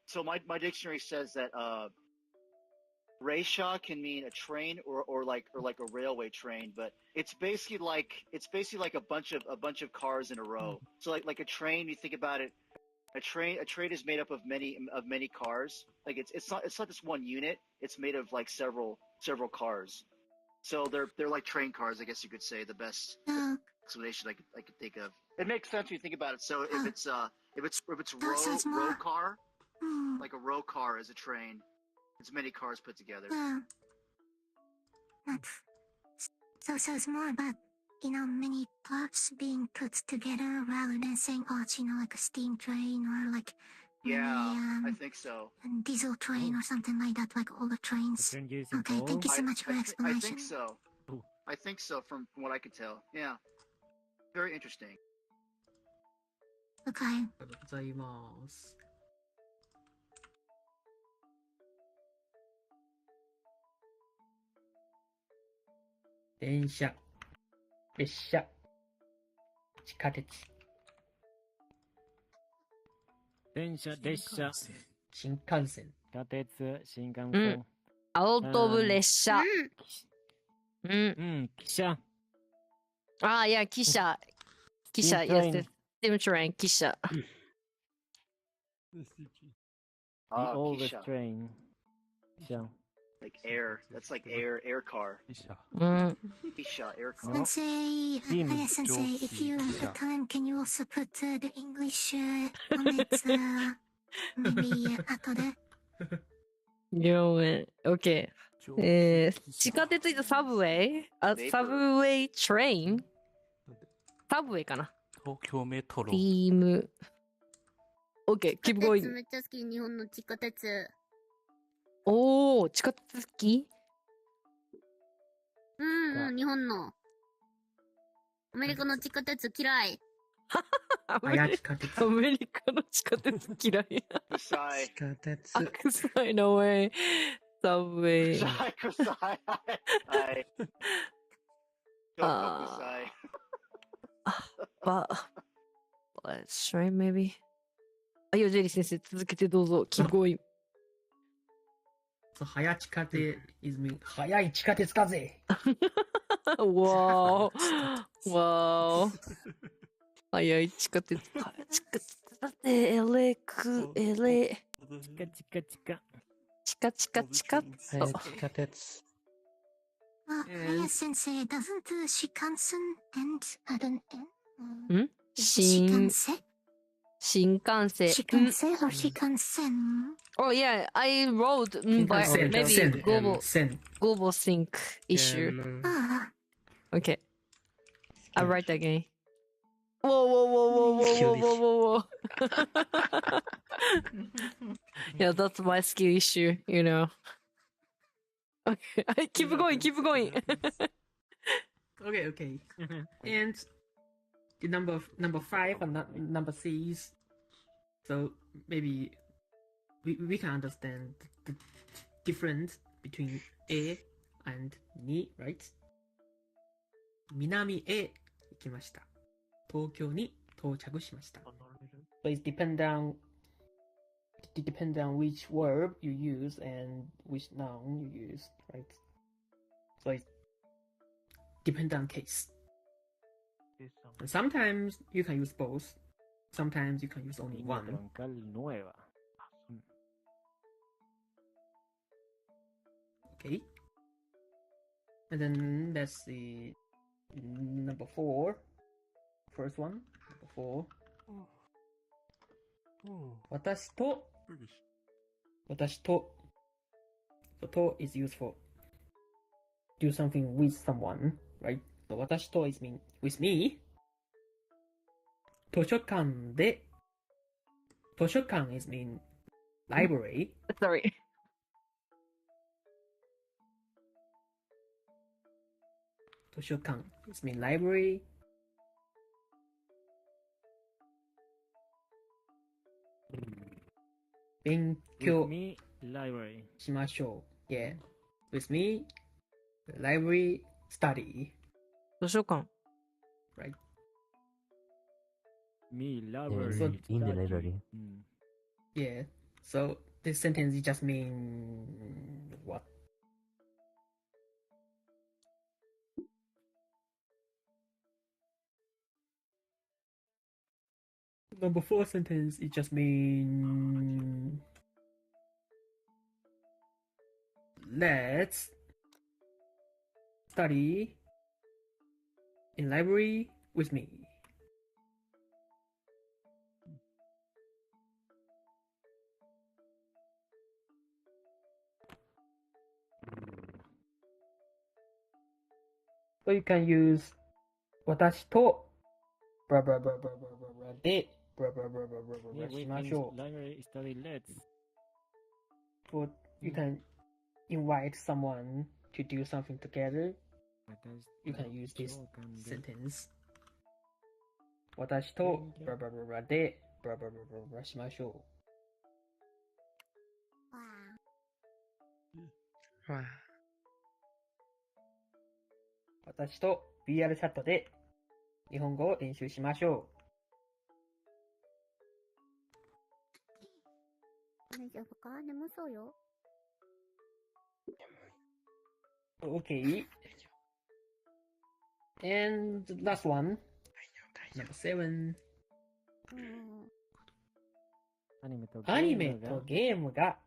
so my dictionary says that Reisha can mean a train or like a railway train, but it's basically like a bunch of cars in a row. So like a train, you think about it, a train is made up of many cars. Like it's not just one unit. It's made of like several cars. So they're like train cars, I guess you could say. The best explanation I could think of. It makes sense when you think about it. So if it's row car, like a row car is a train. It's many cars put together. So it's more about, many parts being put together rather than saying, like a steam train or like Yeah, I think so. Diesel train or something like that, like all the trains. Okay, thank you so much for your explanation. I think so. I think so from what I could tell. Yeah. Very interesting. Okay. ありがとうございます。電車、列車、地下鉄、電車、列車、新幹線、地下鉄、新幹うん線。アウトブ列車。汽車。あ、いや、汽車。汽車、yes, steam train、汽車。The oldest train. 汽車。Like air. That's like air car. Isha, air car. Sensei, Aya Sensei, if you have time, can you also put the English on it? Maybe 後で。両面。OK。地下鉄 is subway? subway train? サブウェイかな。東京メトロ。ビーム。OK, keep 地下鉄 going. めっちゃ好き、日本の地下鉄。おー、地下鉄好き？日本の。アメリカの地下鉄嫌い。地下鉄。アメリカの地下鉄嫌い。臭い。地下鉄。臭いな、おい。サブウェイ。臭い。はい。臭い。Let's try maybe. あ、いや、ジェリー先生、続けてどうぞ。keep going. 早地下鉄 is mean 早い地下鉄だぜ。わー。早い地下鉄。地下鉄だって、LA。地下鉄。Aya Sensei, doesn't Shikansen end at an N? ん？新幹線。Shikansen or Shikansen? Oh yeah, I wrote by maybe global sync issue. Okay, I write again. Whoa. Yeah, that's my skill issue, you know. Okay, keep going. Okay. And the number 5 and number 6. So maybe we can understand the difference between A and Ni, right? 南へ行きました。東京に到着しました。So it depends on which verb you use and which noun you use, right? So it depends on case. And sometimes you can use both. Sometimes you can use only one. Okay. And then let's see. Number 4. First one. Number 4. 私と So と is used for do something with someone, right? So 私と is mean with me. 図書館で 図書館 is mean library. Sorry. 図書館 is mean library. 勉強しましょう。Yeah. With me, library, study. 図書館。Right. Me, library. In the library. Yeah. So this sentence just mean what? Number 4 sentence, it just mean let's study in library with me. So you can use 私と blah blah blah blah blah blah blah で blah blah blah blah blah blah Yeah, wait, しましょう。 library study let's. But you can invite someone to do something together. You can use this sentence. 私と blah blah blah blah で blah blah blah blah blah しましょう。私と VR チャットで日本語を練習しましょ大丈夫か？眠そうよ。う。Okay. And the last one. Number 7. アニメとゲームが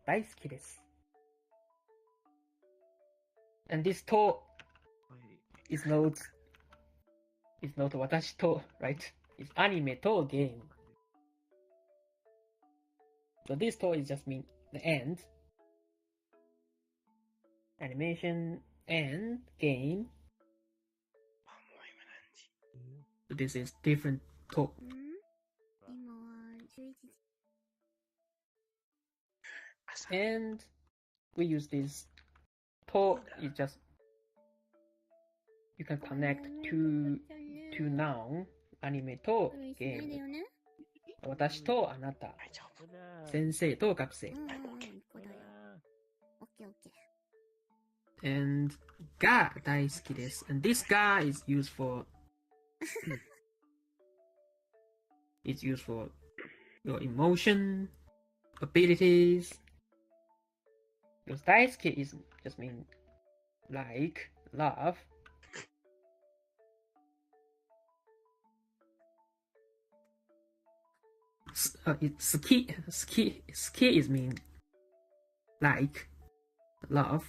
大好きです。And this と is not 私と right? It's アニメとゲーム。So this と is just mean the end. Animation and game. So this is different と。今は11時。And we use this と is just you can connect to noun アニメとゲーム。私とあなた。先生と学生。And が大好きです。And this が is used for it's used for your emotion, abilities. Because 大好き is just mean like, love. Ski is mean like, love.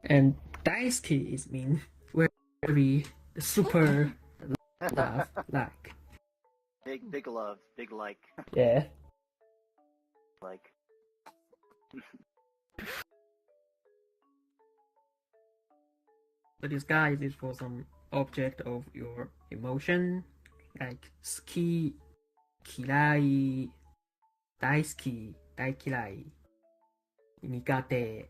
And 大好き is mean very super love, like. Big love, big like. Yeah. Like. So this guy is for some object of your emotion, like 好き、嫌い、大好き、大嫌い、苦手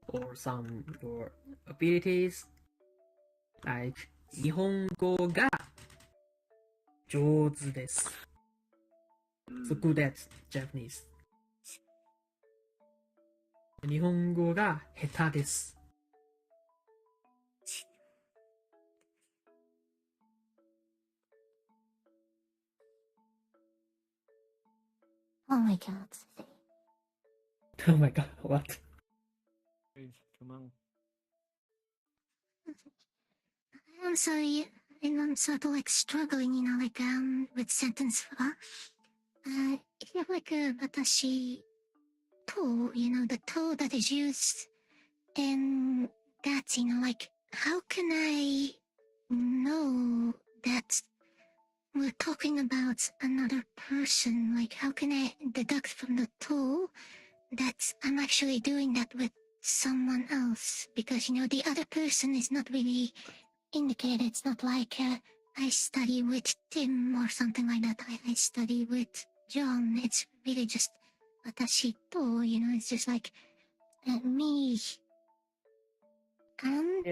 or some your abilities, like 日本語が上手です。So good at Japanese. 日本語が下手です。Oh my god. Oh my god, what? I'm sorry, and I'm sort of like struggling, with sentence. If you have like a 私と, the to that is used, and that's, like, how can I know that we're talking about another person? Like, how can I deduct from the to that I'm actually doing that with someone else? Because, the other person is not really indicated. It's not like I study with Tim or something like that. I study with John. It's really just 私と, it's just like me. And,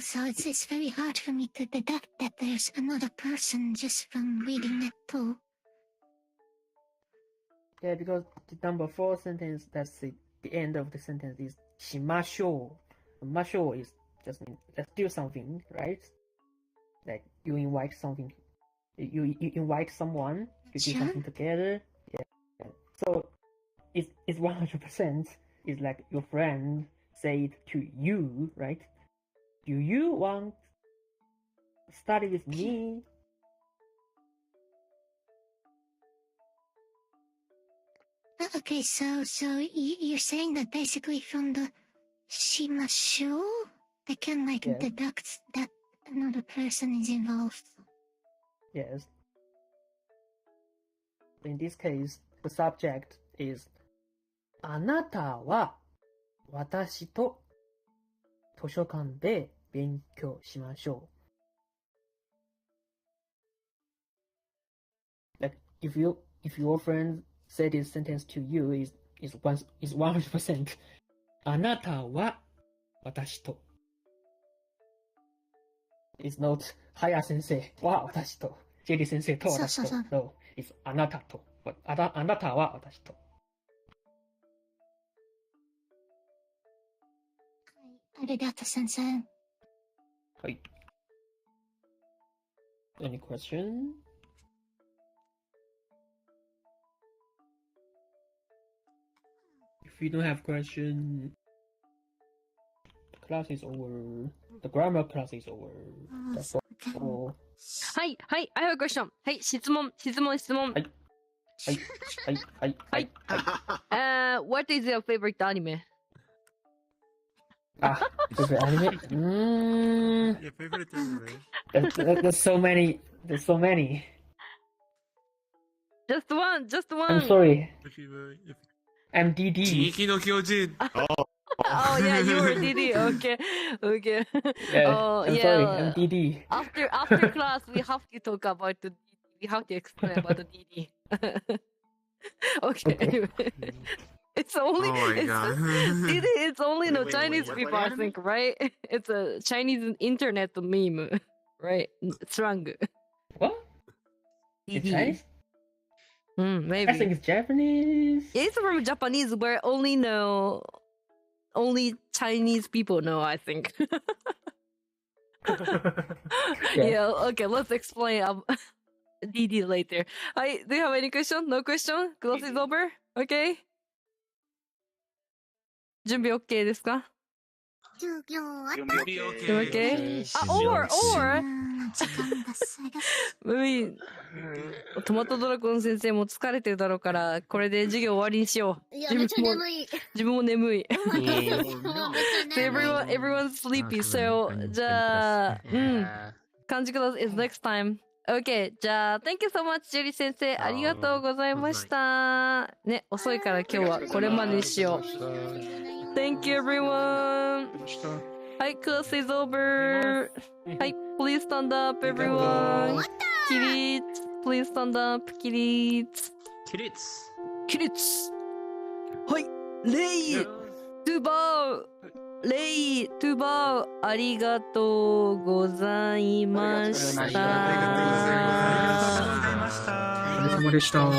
so it's very hard for me to deduct that there's another person just from reading that too. Yeah, because the number 4 sentence, that's the end of the sentence is しましょう. ましょう is just mean let's do something, right? Like you invite something, you invite someone to do something together. Yeah. So it's 100% is like your friend said to you, right? Do you want to study with me? Okay, so you're saying that basically from the しましょう, I can deduct that another person is involved. Yes. In this case, the subject is あなたは私と図書館で勉強しましょ if your friend say this sentence to you is 100%. あなたは私と。It's not 早先生は私と。ジェリー先生と私と。No, it's あなたと。あなたは私と。ありがとう先生。はい。Any question? If you don't have question, the class is over. The grammar class is over. That's all. はい、はい、I have a question. はい、質問。はい。What is your favorite anime? Favorite anime? Your favorite anime? There's so many. There's so many. Just one. I'm sorry. If I'm DD. Shingeki no Kyojin. Oh yeah, you were DD. Okay. Yeah, Oh I'm yeah. sorry. I'm DD. After class, we have to talk about the DD. We have to explain about the DD. Okay. Anyway. It's only DD. It's only no Chinese people, I think, right? It's a Chinese internet meme, right? Slang. What? It's Chinese? Maybe. I think it's Japanese. Yeah, it's from Japanese, where only Chinese people know, I think. Yeah, okay, let's explain DD later. Hi, do you have any question? No question? Class is over? Okay? 準備 OK ですか？授業終わっ Okay? Or maybe トマトドラゴン先生も疲れてるだろうから、これで授業終わりにしよう。いや、めっちゃ眠い。自分も眠い。もうめっちゃ眠い。So everyone's sleepy, so じゃあ、漢字クラス is next time. Okay, じゃあ、Thank you so much, ジュリ先生。ありがとうございました。ね、遅いから今日はこれまでにしよう。Thank you, everyone. はい、class is over. はい、please stand up, everyone. 起立。Please stand up, 起立。起立。はい、礼。to bow。礼 to bow ありがとうございました。お疲れ様でした。お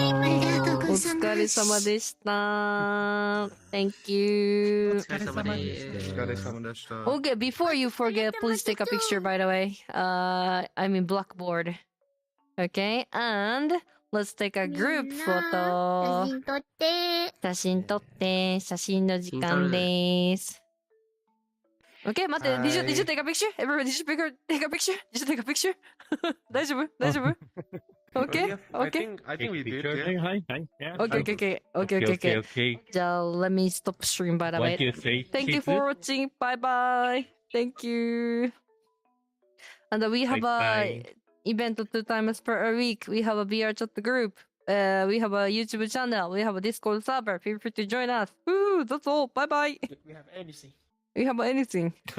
疲れ様でした。Thank you. お疲れ様でした。Okay, before you forget, please take a picture, by the way. I mean Blackboard. Okay, and let's take a group photo. 写真の時間です。Okay, 待って、did you take a picture? Everybody, did you take a picture? Did you take a picture? 大丈夫 Okay? I think we did. Yeah. Okay. じゃあ、let me stop stream by the way. Thank you for watching. Bye bye. Thank you. And we have a event 2 times per week. We have a VRChat group. We have a YouTube channel. We have a Discord server. Feel free to join us. Woo, that's all. Bye bye. We have anything. We have anything. チ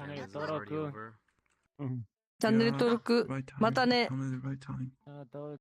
ャンネル登録。チャンネル登録。またね。